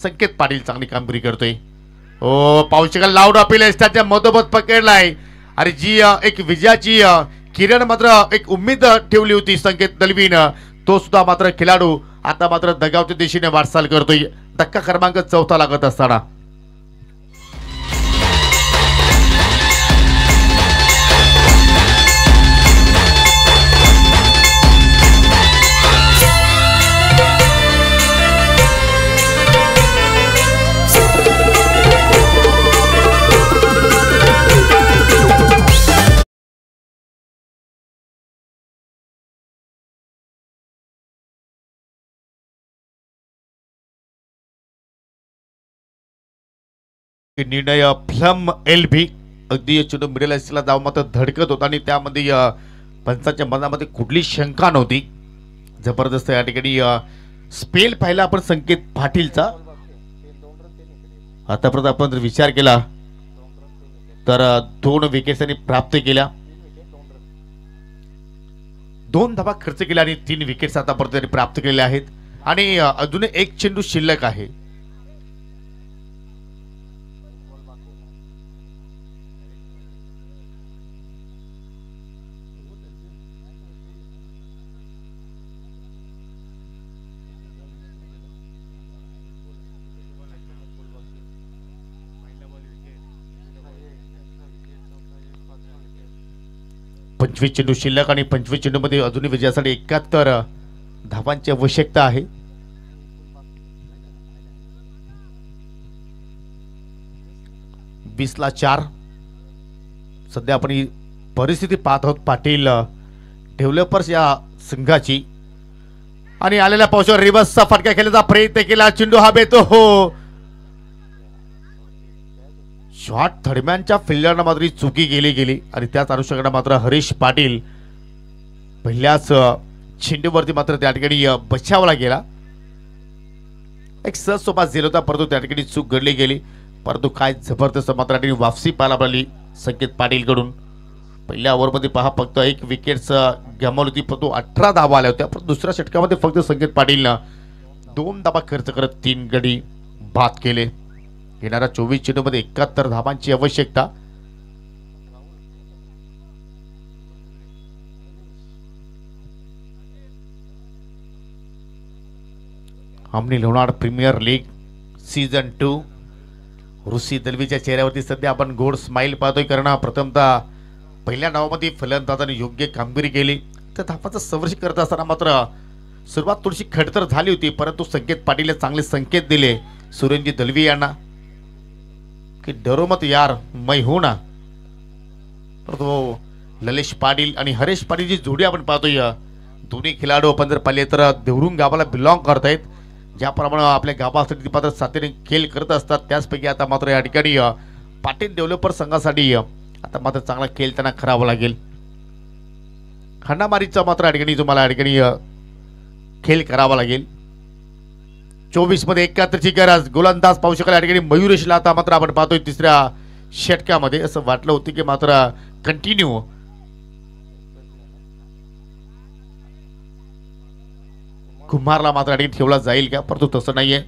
A: संकेत पाटील चांगली कामगिरी करतोय. हो पाहू शकाल लाऊड अपील त्याच्या मधोमध पकडलाय आणि जी एक विजयाची किरण मात्र एक उम्मीद ठेवली होती संकेत दलवीनं तो सुद्धा मात्र खेळाडू आता मात्र दगावच्या दिशेने वाटचाल करतोय. धक्का क्रमांक 4 लागत असताना निर्णय फ्लम एलबी अगदी चेंडू मिडल असलेला धाव मात्र धडकत होता आणि त्यामध्ये पंचांच्या मनामध्ये कुठली शंका नव्हती. जबरदस्त या ठिकाणी स्पेल पाहिला आपण संकेत पाटीलचा. आतापर्यंत आपण जर विचार केला तर 2 विकेट्स त्यांनी प्राप्त केल्या, 2 धावा खर्च केल्या आणि 3 विकेट्स आतापर्यंत त्यांनी प्राप्त केलेल्या आहेत आणि अजून एक चेंडू शिल्लक आहे. पंचवीस चेंडू शिल्लक आणि 25 चेंडूमध्ये अजूनही विजयासाठी 71 धावांची आवश्यकता आहे. ला 4. सध्या आपण ही परिस्थिती पाहत आहोत पाटील डेव्हलपर्स या संघाची आणि आलेल्या पावसावर रिव्हर्सचा फटका खेळण्याचा प्रयत्न केला. चेंडू हा बेतो हो शॉट थर्डमॅनच्या फिल्डरना मात्र चुकी गेली आणि त्याच अनुषंगाने मात्र हरीश पाटील पहिल्याच चेंडूवरती मात्र त्या ठिकाणी बचावला गेला. एक सहज सोपा झेल होता परंतु त्या ठिकाणी चूक घडली गेली. परंतु काय जबरदस्त मात्र त्या ठिकाणी वापसी पाहायला मिळाली संकेत पाटील कडून. पहिल्या ओव्हरमध्ये पहा फक्त 1 विकेट गमावली होती परंतु 18 धावा आल्या होत्या. पण दुसऱ्या षटकामध्ये फक्त संकेत पाटीलनं 2 धावा खर्च करत 3 गडी बाद केले. येणाऱ्या 24 चेंडूमध्ये 71 धावांची आवश्यकता. आमनी लोणार प्रीमियर लीग सीझन 2 ऋषी दलवीच्या चेहऱ्यावरती सध्या आपण गोड स्माइल पाहतोय. कारण प्रथमतः पहिल्या डावामध्ये फलंदाजाने योग्य कामगिरी केली तर धावांचा संवर्ष करत असताना मात्र सुरुवात थोडीशी खडतर झाली होती परंतु संकेत पाटील चांगले संकेत दिले सुरेंद्र दलवी यांना की डरो मत यार मैं हूं ना. परंतु ललेश पाटील आणि हरेश पाटील जी जोडी आपण पाहतोय दोन्ही खेळाडू आपण जर पाहिले तर देवरुंग गावाला बिलॉंग करतायत. ज्याप्रमाणे आपल्या गावासाठी मात्र साथीने खेळ करत असतात त्याचपैकी आता मात्र या ठिकाणी पाटील डेव्हलपर संघासाठी आता मात्र चांगला खेळ त्यांना करावा लागेल. खंडामारीचा मात्र या ठिकाणी तुम्हाला या ठिकाणी खेळ करावा लागेल. 24 मध्ये 71ची गरज. गोलंदाज पाहू शकाल या ठिकाणी मयुरेशला आता मात्र आपण पाहतोय तिसऱ्या षटकामध्ये असं वाटलं होतं की मात्र कंटिन्यू कुमारला मात्र अडीत ठेवला जाईल का परंतु तसं नाहीये.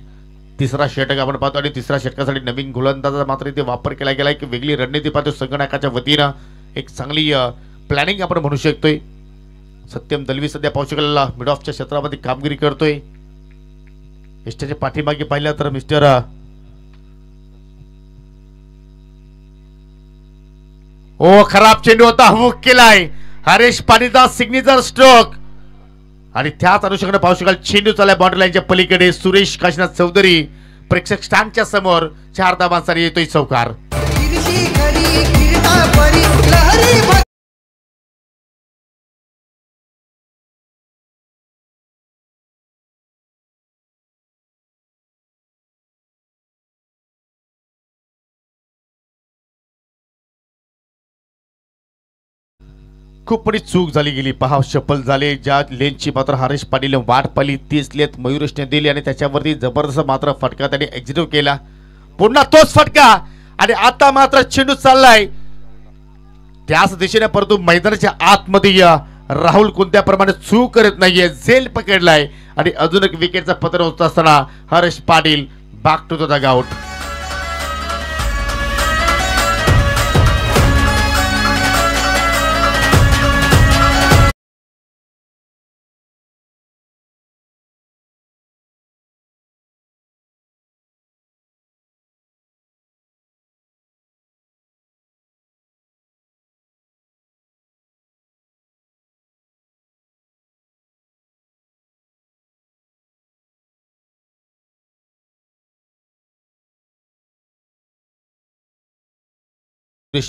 A: तिसरा षटक आपण पाहतो आणि तिसऱ्या षटकासाठी नवीन गोलंदाजाचा मात्र इथे वापर केला गेला की वेगळी रणनीती पाहतो संगणकाच्या वतीनं एक चांगली प्लॅनिंग आपण म्हणू शकतोय. सत्यम दलवी सध्या पाहू शकाल मिड ऑफच्या क्षेत्रामध्ये कामगिरी करतोय. एस्टच्या पाठीमागे पाहिलं तर मिस्टर ओ खराब चेंडू होता हुक केलाय हरेश पाटीलचा सिग्नेचर स्ट्रोक आणि त्याच अनुषंगाने पाहू शकाल चेंडू चालला बाउंड्री लाईनच्या पलीकडे. सुरेश काशीनाथ चौधरी प्रेक्षक स्टँडच्या समोर 4 धावांसाठी येतोय चौकार. खूप मोठी चूक झाली गेली. पहा शफल झाले ज्या लेनची मात्र हरेश पाटील वाट पाहिली 30 लेत मयुरेशने दिली आणि त्याच्यावरती जबरदस्त मात्र फटका त्याने एक्झिक्यूट केला. पुन्हा तोच फटका आणि आता मात्र चेंडू चाललाय त्याच दिशेने परंतु मैदानाच्या आतमध्ये राहुल कोणत्या प्रमाणे चूक करत नाहीये. झेल पकडलाय आणि अजून एक विकेटचा पतन होत असताना Haresh Patil back to the dugout.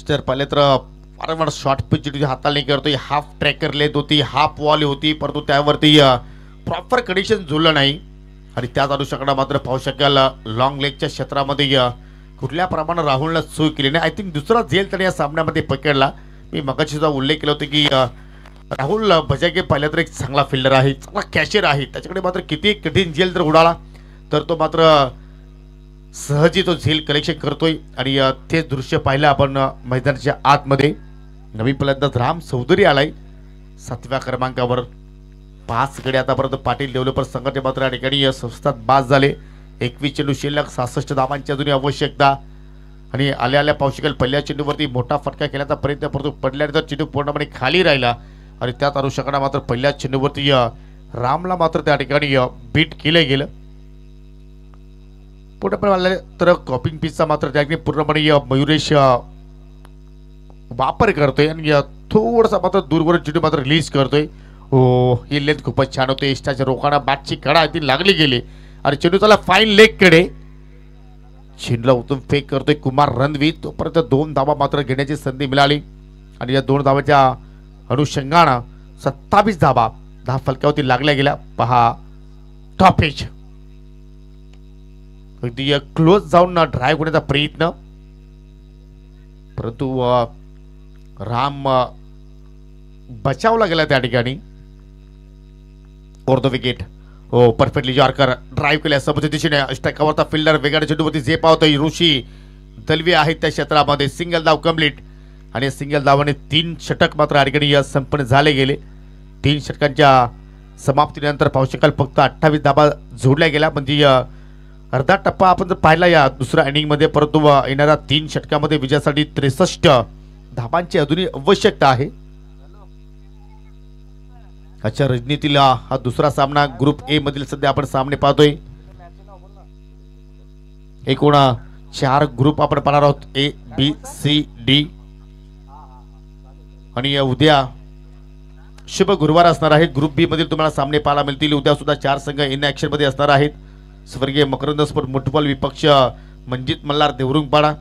A: तर पाहिले तर वारंवार शॉर्ट पिच हाताळणी करतोय. हाफ ट्रॅकर लेत होती हाफ वॉल होती परंतु त्यावरती प्रॉपर कंडिशन जुळलं नाही आणि त्याच अनुषंगाने मात्र पाहू शकाल लॉंग लेगच्या क्षेत्रामध्ये कुठल्या प्रमाणे राहुलनं चूक केली नाही. आय थिंक दुसरा झेल त्याने या सामन्यामध्ये पकडला. मी मगाशी सुद्धा उल्लेख केला होता की राहुल भजागे पाहिलं तर एक चांगला फिल्डर आहे, चांगला कॅशर आहे. त्याच्याकडे मात्र किती कठीण झेल जर उडाला तर तो मात्र सहजी तो झेल कलेक्शन करतोय. आणि तेच दृश्य पाहिलं आपण मैदानाच्या आतमध्ये. नवीन फलंदाज राम चौधरी आलाय 7व्या क्रमांकावर. 5 गडी आतापर्यंत पाटील डेव्हलपर संघटने मात्र या ठिकाणी संस्थात बाद झाले. 21 चेंडू शिल्लक, 66 धावांची अजूनही आवश्यकता. आणि आल्या पाहू शकेल पहिल्या चेंडूवरती मोठा फटका केल्याचा प्रयत्न परंतु पडल्यानंतर चेंडू पूर्णपणे खाली राहिला. आणि त्यात अनुषंगाने मात्र पहिल्या चेंडूवरती रामला मात्र त्या ठिकाणी बीट केलं गेलं. पूर्णपणे आले तर कॉपिंग पिचचा मात्र त्या ठिकाणी पूर्णपणे मयुरेश वापर करतोय आणि थोडासा मात्र दूरवर चेंडू मात्र रिलीज करतोय. हो, ही लेंथ खूपच छान होते. इष्टाच्या रोखाना बॅटची कडा ती लागली गेली आणि चेंडू त्याला फाईन लेग कडे चेंडूला उतरून फेक करतोय कुमार रणवीर. तोपर्यंत 2 धावा मात्र घेण्याची संधी मिळाली आणि या 2 धावाच्या अनुषंगानं 27 धावा 10 फलकावरती लागल्या गेल्या. पहा टॉप एज अगदी क्लोज जाऊन ड्राईव्ह होण्याचा प्रयत्न परंतु राम बचावला गेला त्या ठिकाणी. Or the wicket. हो, परफेक्टली यॉर्कर ड्राईव्ह केल्या समोरच्या दिशेने अष्टकावरचा फिल्डर वेगाने चेंडूवरती जे पावतोय ऋषी दलवी आहेत त्या क्षेत्रामध्ये. सिंगल धाव कंप्लीट आणि सिंगल धावाने 3 षटक मात्र या ठिकाणी संपन्न झाले गेले. 3 षटकांच्या समाप्तीनंतर पाहू शकाल फक्त 28 धावा जोडल्या गेल्या. म्हणजे अर्धा टप्पा आपण जर पाहिला या दुसऱ्या इनिंगमध्ये परंतु येणाऱ्या 3 षटकामध्ये विजयासाठी 63 धावांची अजूनही आवश्यकता आहे. अच्छा, रणनीतील हा दुसरा सामना ग्रुप ए मधील सध्या आपण सामने पाहतोय. एकूण 4 ग्रुप आपण पाहणार आहोत, ए बी सी डी. आणि उद्या शुभ गुरुवार असणार आहे. ग्रुप बी मधील तुम्हाला सामने पाहायला मिळतील. उद्या सुद्धा 4 संघ इन ऍक्शन मध्ये असणार आहेत. स्वर्गीय मकरंद स्पोर्ट मुठबॉल विपक्ष मंजित मल्हार देवरुंगपाडा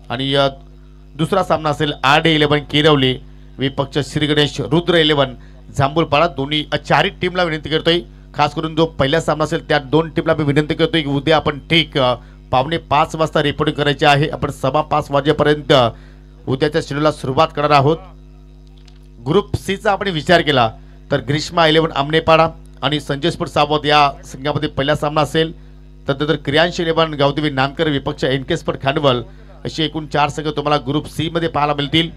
A: आणि दुसरा सामना असेल RD11 केरवली विपक्ष श्री गणेश रुद्र 11 जांभूळपाडा. दोन्ही 4 टीमला विनंती करतोय, खास करून जो पहिला सामना असेल त्या 2 टीमला मी विनंती करतोय की उद्या आपण ठीक 4:45 वाजता रिपोर्टिंग करायचे आहे. आपण 5:15 वाजेपर्यंत उद्याच्या शेड्यूलला सुरुवात करणार आहोत. ग्रुप सी चा आपण विचार केला तर ग्रीष्मा 11 आमनेपाडा आणि संजय स्पोर्ट सावध या संघामध्ये पहिला सामना असेल. त्यानंतर क्रियांश 11 गावदेवी नामकर विपक्ष NK स्पोर्ट खांडवल अशी एकूण 4 संघ तुम्हाला ग्रुप सी मध्ये पाहायला मिळतील.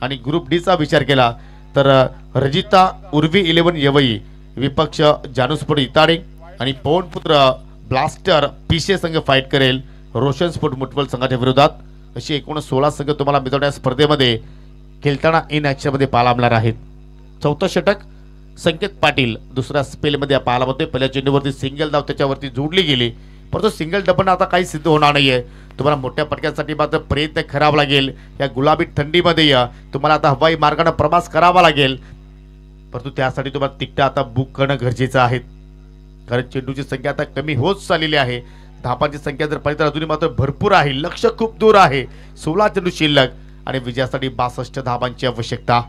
A: आणि ग्रुप डी चा विचार केला तर रजिता उर्वी 11 यवई विपक्ष जानू स्पोर्ट इताडे आणि पवनपुत्र ब्लास्टर पीसीए संघ फाईट करेल रोशन स्पोर्ट मुठबॉल संघाच्या विरोधात. अशी एकूण 16 संघ तुम्हाला मिळवण्या स्पर्धेमध्ये खेळताना इन ॲक्शनमध्ये पाहायला मिळणार आहेत. 4थं षटक संकेत पाटील दुसऱ्या स्पेलमध्ये पाहायला मिळतोय. पहिल्या चेंडूवरती सिंगल धाव त्याच्यावरती जोडली गेली परंतु सिंगल डबल आता काही सिद्ध होणार नाहीये. तुम्हाला मोठ्या पटक्यांसाठी मात्र प्रयत्न करावा लागेल. या गुलाबी थंडीमध्ये तुम्हाला आता हवाई मार्गाने प्रवास करावा लागेल परंतु त्यासाठी तुम्हाला तिकीट आता बुक करणं गरजेचं आहे कारण चेंडूची संख्या आता कमी होत चाललेली आहे. धापांची संख्या जर पाहिली तर अजूनही मात्र भरपूर आहे. लक्ष खूप दूर आहे. 16 चेंडू शिल्लक आणि विजयासाठी 62 धावांची आवश्यकता.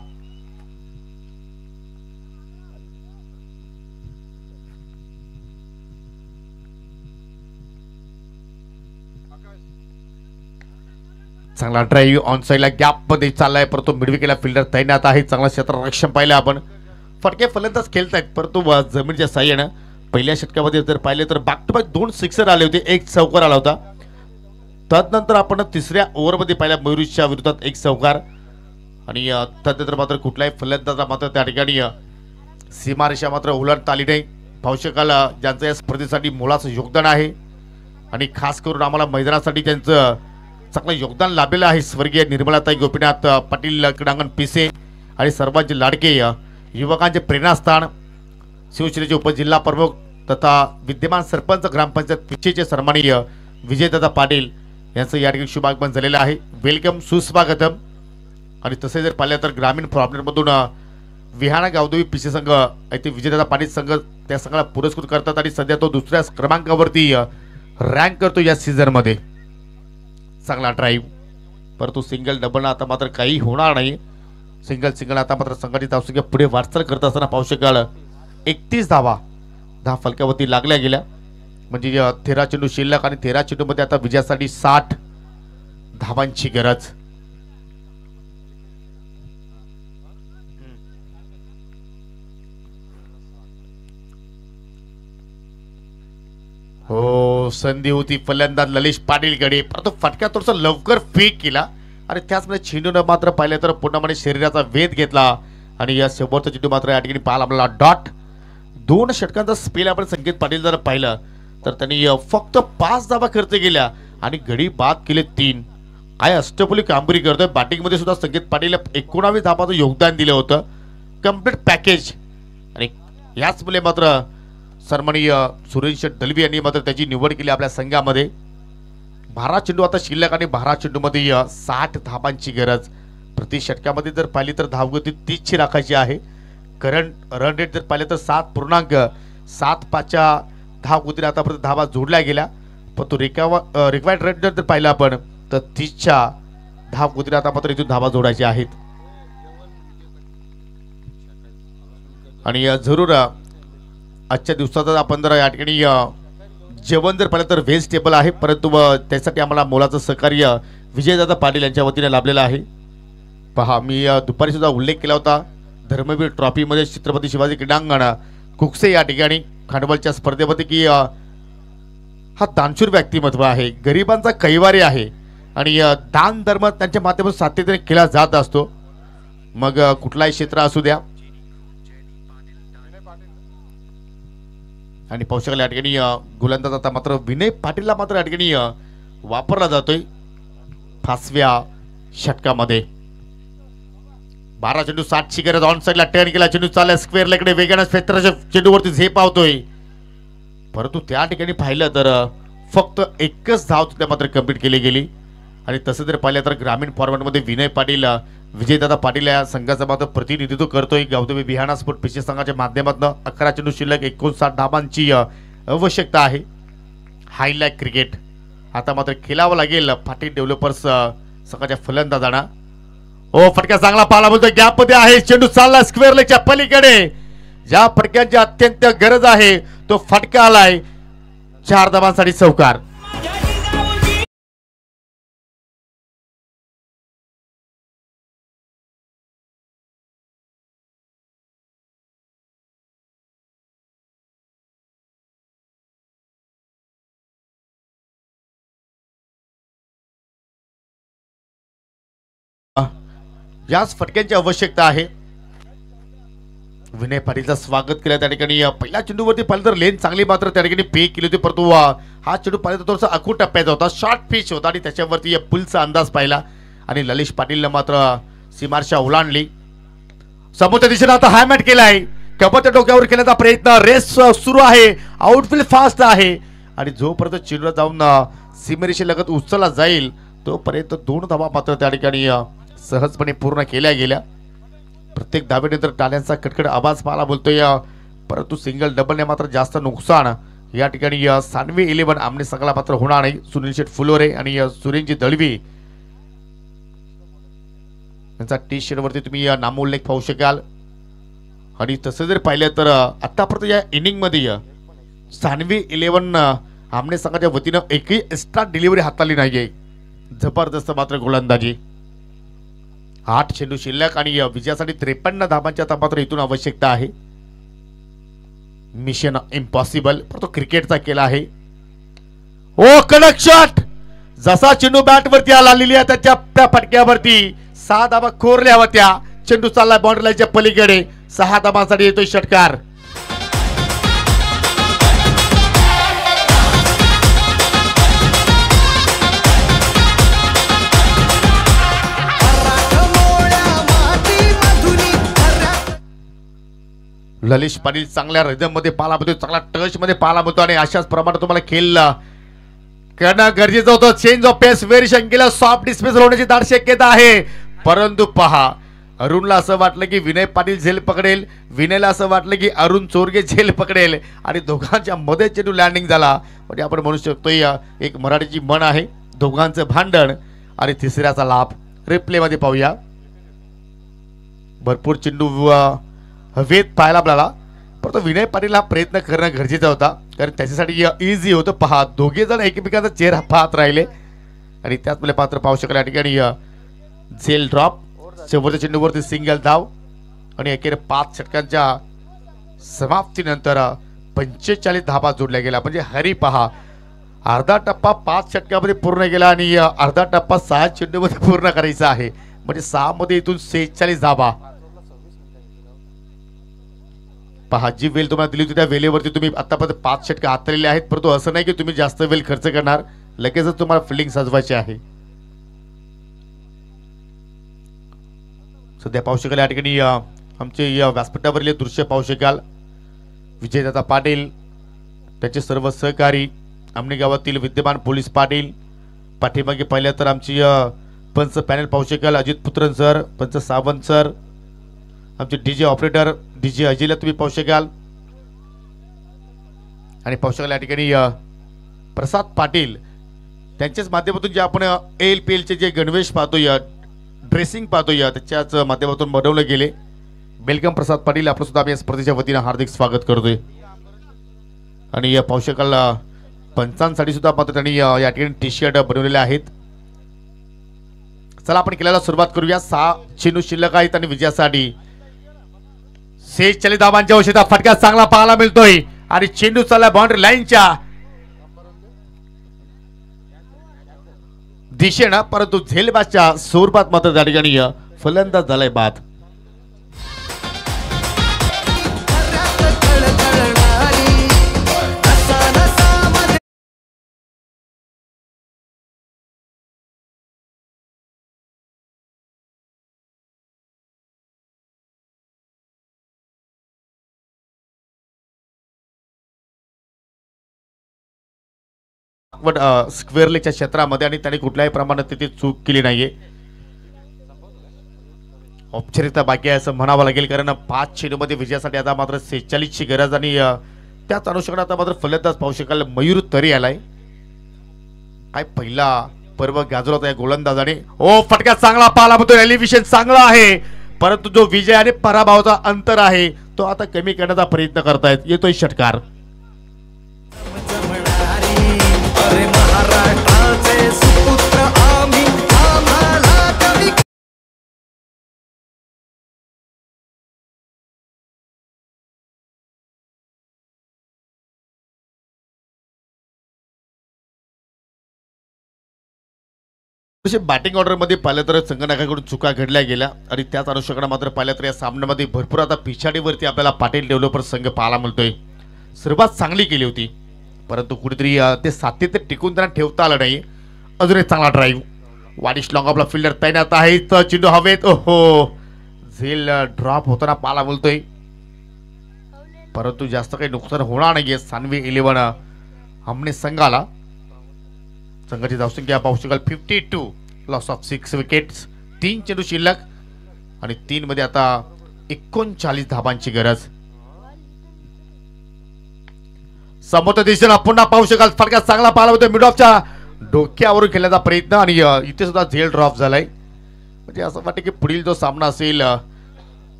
A: चांगला ड्राईव्ह ऑन साईडला गॅप मध्ये चाललाय परंतु मिडविकेला फिल्डर तैनात आहे. चांगला क्षेत्ररक्षण पाहिलं आपण. फटके फलंदाज खेळतायत परंतु जमिनीच्या साह्यानं पहिल्या षटकामध्ये जर पाहिले तर बॅक टू बॅक 2 सिक्सर आले होते, 1 चौकार आला होता. त्यानंतर आपण तिसऱ्या ओव्हरमध्ये पाहिल्या मयुरेशच्या विरोधात 1 चौकार आणि त्यानंतर मात्र कुठलाही फलंदाजा मात्र त्या ठिकाणी सीमारेषा मात्र ओलांडता आली नाही. पाहू शकाल ज्यांचं या स्पर्धेसाठी मोलाचं योगदान आहे आणि खास करून आम्हाला मैदानासाठी त्यांचं चांगलं योगदान लाभलेलं आहे. स्वर्गीय निर्मलाताई गोपीनाथ पाटील क्रीडांगण पिसे आणि सर्वांचे लाडके युवकांचे प्रेरणास्थान शिवसेनेचे उपजिल्हा प्रमुख तथा विद्यमान सरपंच ग्रामपंचायत पिसेचे सन्माननीय विजयदादा पाटील यांचं या ठिकाणी शुभागमन झालेलं आहे. वेलकम, सुस्वागतम. आणि तसे जर पाहिलं तर ग्रामीण फॉर्मॅटमधून विहाना गावदेवी पिसे संघ ते विजयदादा पाटील संघ त्या संघाला पुरस्कृत करतात आणि सध्या तो 2ऱ्या क्रमांकावरती रँक करतो या सीझनमध्ये. चांगला ड्राईव्ह परंतु सिंगल डबल आता मात्र काही होणार नाही. सिंगल आता मात्र संघटित धावसंख्या पुढे वाटचाल करत असताना पाहू शकाल 31 धावा 10 फलकावरती लागल्या गेल्या. म्हणजे 13 चेंडू शिल्लक आणि 13 चेंडूमध्ये आता विजयासाठी 60 धावांची गरज. संधी होती फलंदाज ललिश पाटीलकडे, परंतु फटका थोडासा लवकर फेक केला आणि त्याचमध्ये चेंडूनं मात्र पाहिलं तर पूर्णपणे शरीराचा वेध घेतला आणि या शेवटचा चेंडू मात्र या ठिकाणी पाहायला आपल्याला डॉट. 2 षटकांचा स्पेल आपण संकेत पाटील जर पाहिलं तर त्यांनी फक्त 5 धावा खर्च केल्या आणि गडी बाद केले 3. काय अष्टपैलू कामगिरी करतोय. बॅटिंगमध्ये सुद्धा संकेत पाटील 19 धावाचं योगदान दिलं होतं, कम्प्लीट पॅकेज. आणि याच मुले मात्र सन्माननीय सुरेश दलवी यांनी मात्र त्याची निवड केली आपल्या संघामध्ये. 12 चेंडू आता शिल्लक आणि 12 चेंडूमध्ये 60 धावांची गरज. प्रति षटकामध्ये जर पाहिली तर धावगती 30ची राखायची आहे. करंट रन रेट जर पाहिलं तर 7.75च्या धावगतीने आतापर्यंत धावा जोडल्या गेल्या, पण तो रिक्वायर्ड रन जर पाहिलं आपण तर 30च्या धावगतीने आता मात्र इथून धावा जोडायच्या आहेत. आणि जरूर आजच्या दिवसात आपण जर या ठिकाणी जेवण जर पाहिलं तर व्हेज टेबल आहे, परंतु त्यासाठी आम्हाला मोलाचं सहकार्य विजयदादा पाटील यांच्या वतीने लाभलेलं आहे. पहा, मी दुपारी सुद्धा उल्लेख केला होता धर्मवीर ट्रॉफीमध्ये छत्रपती शिवाजी क्रीडांगण कुकसे या ठिकाणी खांडवलच्या स्पर्धेमध्ये की हा दानशूर व्यक्तिमत्व आहे, गरिबांचा कैवारी आहे आणि दान धर्म त्यांच्या माध्यमातून सातत्याने केला जात असतो. मग कुठलाही क्षेत्र असू द्या. आणि पाहू शकाल या ठिकाणी गोलंदाज आता मात्र विनय पाटीलला मात्र या ठिकाणी वापरला जातोय 5व्या षटकामध्ये. 12 चेंडू 60ची गरज. ऑन साईडला टर्न केला, चेंडू चालला स्क्वेअर लेकडे वेगाने क्षेत्राच्या चेंडूवरती झेप आवतोय, परंतु त्या ठिकाणी पाहिलं तर फक्त 1च धाव तिथे मात्र कंप्लीट केली गेली. आणि तसं जर पाहिलं तर ग्रामीण फॉर्मॅटमध्ये विनय पाटील विजयदादा पाटील या संघाचं मात्र प्रतिनिधित्व करतोय. गावदेवी बिहाना स्पोर्ट पिछे संघाच्या माध्यमातून 11 चेंडू शिल्लक 59 धावांची आवश्यकता आहे. हायलाईट क्रिकेट आता मात्र खेळावं लागेल पाटील डेव्हलपर्स संघाच्या फलंदाजांना. ओ फटका चांगला पाहायला बोलतोय, गॅप मध्ये आहे, चेंडू चालला स्क्वेअर लेगच्या पलीकडे. ज्या फटक्यांची अत्यंत गरज आहे तो फटका आलाय. 4 धावांसाठी चौकार. याच फटक्यांची आवश्यकता आहे. विनय पाटीलचं स्वागत केलं त्या ठिकाणी. पहिल्या चेंडूवरती पाहिलं तर लेन चांगली मात्र त्या ठिकाणी पे केली होती, परंतु हा चेंडू पाहिलं तर थोडासा अखूट टप्प्याचा होता, शॉर्ट पिच होता आणि त्याच्यावरती पुलचा अंदाज पाहिला आणि ललिश पाटीलनं मात्र सीमारेषा ओलांडली. समोरच्या दिशेने आता हायमॅट केलाय, कबड्डीच्या डोक्यावर केल्याचा प्रयत्न. रेस सुरू आहे, आउटफील्ड फास्ट आहे आणि जोपर्यंत चेंडू जाऊन सीमारेषेलगत उचलला जाईल तोपर्यंत 2 धावा मात्र त्या ठिकाणी सहजपणे पूर्ण केल्या गेल्या. प्रत्येक धावेनंतर टाळ्यांचा कटकट आवाज पाहायला बोलतोय, परंतु सिंगल डबलने मात्र जास्त नुकसान या ठिकाणी सानवी 11 आमने संघाला मात्र होणार नाही. सुनील शेठ फुलोरे आणि सुरेंजी दळवी यांचा टी शर्टवरती तुम्ही नामोल्लेख पाहू शकाल. आणि तसं जर पाहिलं तर आतापर्यंत या इनिंगमध्ये सानवी 11 आमने संघाच्या वतीनं एकही एक्स्ट्रा डिलिव्हरी हाताळली नाहीये. जबरदस्त मात्र गोलंदाजी. 8 चेंडू शिल्लक आणि विजयासाठी 53 धावांची आता मात्र इथून आवश्यकता आहे. मिशन इम्पॉसिबल परंतु क्रिकेटचा केला आहे. ओ कडक शॉट, जसा चेंडू बॅट वरती आलेली आहे त्याच्या फटक्यावरती 6 धावा कोरल्या होत्या. चेंडू चालला बाउंड्री लाईनच्या पलीकडे. 6 धावांसाठी येतोय षटकार. ललिश पाटील चांगल्या रिदम मध्ये पाला मिळतो, चांगला टच मध्ये पाला मिळतो आणि अशाच प्रमाणे तुम्हाला खेळ करणं गरजेचं होतं. चेंज ऑफ पेस व्हेरिएशन केलं, सॉफ्ट डिस्मिसल होण्याची दाट शक्यता आहे, परंतु पहा अरुणला असं वाटलं की विनय पाटील झेल पकडेल, विनयला असं वाटलं की अरुण चोरगे झेल पकडेल आणि दोघांच्या मध्ये चेंडू लँडिंग झाला. म्हणजे आपण म्हणू शकतो एक मराठीची म्हण आहे, दोघांचं भांडण आणि तिसऱ्याचा लाभ. रिप्ले मध्ये पाहूया. भरपूर चेंडू हवेत पाहायला आपल्याला, परंतु विनय पाटील हा प्रयत्न करणं गरजेचा होता कारण त्याच्यासाठी इझी होतं. पहा दोघे जण एकमेकांचा चेहरा पाहत राहिले आणि त्याच वेळेला पात्र पाहू शकला या ठिकाणी झेल ड्रॉप. शेवटच्या चेंडूवरती सिंगल धाव आणि अखेर 5 षटकांच्या समाप्तीनंतर 45 धावा जोडल्या गेल्या. म्हणजे हरी पहा अर्धा टप्पा 5 षटकामध्ये पूर्ण केला आणि अर्धा टप्पा 6 चेंडूमध्ये पूर्ण करायचा आहे. म्हणजे 6 मध्ये इथून 46 धाबा. पहा, जी वेळ तुम्हाला दिली होती त्या वेळेवरती तुम्ही आतापर्यंत 5 षटक हाताळलेले आहेत. परंतु असं नाही की तुम्ही जास्त वेळ खर्च करणार, लगेचच तुम्हाला फिल्डिंग सजवायची आहे. सध्या पाहू शकाल या ठिकाणी आमचे व्यासपीठावरील दृश्य पाहू शकाल. विजयदादा पाटील, त्याचे सर्व सहकारी, आमने गावातील विद्यमान पोलीस पाटील, पाठीमागे पाहिलं तर आमची पंच पॅनल पाहू शकाल. अजित पुत्रन सर, पंच सावंत सर, आमचे डीजे ऑपरेटर डीजे अजिला तुम्ही पाहू शकाल. आणि पाहू शकाल या ठिकाणी प्रसाद पाटील, त्यांच्याच माध्यमातून जे आपण ALPLचे जे गणवेश पाहतोय, ड्रेसिंग पाहतोय, त्याच्याच माध्यमातून बनवले गेले. वेलकम प्रसाद पाटील, आपलं सुद्धा आम्ही या स्पर्धेच्या वतीनं हार्दिक स्वागत करतोय. आणि या पाहू शकाल पंचांसाठी सुद्धा मात्र त्यांनी या ठिकाणी टी-शर्ट बनवलेले आहेत. चला आपण केल्याला सुरुवात करूया. 6 चेंडू शिल्लक आहेत आणि विजयासाठी 46 धावांच्या औषधा फटका चांगला पाहायला मिळतोय आणि चेंडू चालला बाउंड्री लाईनच्या दिशेनं, परंतु झेलबाच्या स्वरूपात मात्र त्या ठिकाणी फलंदाज झालाय बाद. स्क्वेअर लेगच्या क्षेत्रामध्ये आणि त्याने कुठल्याही प्रमाणात तिथे चूक केली नाहीये. औपचारिकता बाकी आहे असं म्हणावं लागेल, कारण 5 चेंडूमध्ये विजयासाठी आता मात्र 46 ची गरज आणि त्याच अनुषंगाने आता मात्र फलंदाज पाहू शकाल मयूर तरी आलाय. काय पहिला पर्व गाजवला होता या गोलंदाजाने. ओ, फटका चांगला पाहायला मिळतो, एलिव्हेशन चांगला आहे, परंतु जो विजय आणि पराभवाचा अंतर आहे तो आता कमी करण्याचा प्रयत्न करतायत. येतोय षटकार. बॅटिंग ऑर्डर मध्ये पाहिलं तर संघटनाकडून चुका घडल्या गेल्या आणि त्याच अनुषंगाने मात्र पाहिलं तर या सामन्यामध्ये भरपूर आता पिछाडीवरती आपल्याला पाटील डेव्हलपर संघ पाहायला मिळतोय. सुरुवात चांगली केली होती, परंतु कुठेतरी ते सातत्य टिकून त्यांना ठेवता आलं नाही. अजून एक चांगला ड्राईव्ह, वाडिश लॉंग आपला फिल्डर तैनात आहे, चेंडू हवेत. ओहो, झेल ड्रॉप होताना पाहायला मिळतोय, परंतु जास्त काही नुकसान होणार नाहीये सानवी 11 आमने संघाला. संघाची धावसंख्या पाहू शकाल 52, लॉस ऑफ 6 विकेट्स, 3 चेंडू शिल्लक आणि 3 मध्ये आता 39 धाबांची गरज. समोरच्या दिशेला पुन्हा पाहू शकाल फटका चांगला पाहायला होता, मिड ऑफच्या डोक्यावरून खेळण्याचा प्रयत्न आणि इथे सुद्धा झेल ड्रॉप झालाय. म्हणजे असं वाटतं की पुढील जो सामना असेल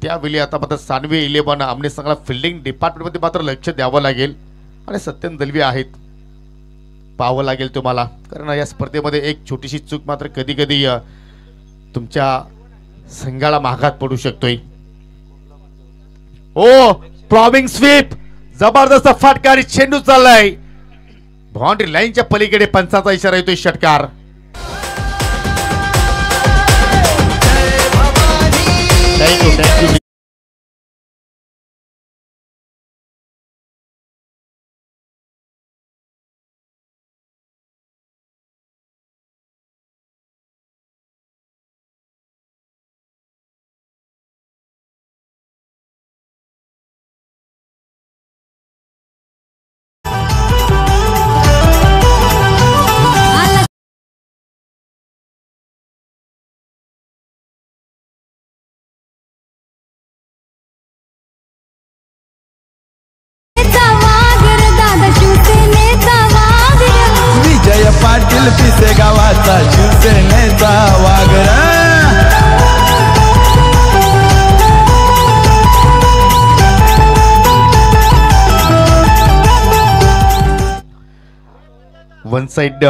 A: त्यावेळी आता मात्र सानवी 11 आमने संघाला फिल्डिंग डिपार्टमेंटमध्ये मात्र लक्ष द्यावं लागेल आणि सत्यन दलवी आहेत, पाहावं लागेल तुम्हाला, कारण या स्पर्धेमध्ये एक छोटीशी चूक मात्र कधी कधी तुमच्या संघाला महागात पडू शकतोय. ओ, प्रॉबिंग स्वीप, जबरदस्त फटका आणि चेंडू चाललाय बाउंड्री लाईनच्या पलीकडे. पंचाचा इशारा येतोय, षटकार. थँक्यू.
G: पाटील पिसे गावाचा शिवसेनेचा वाघरा.
A: One side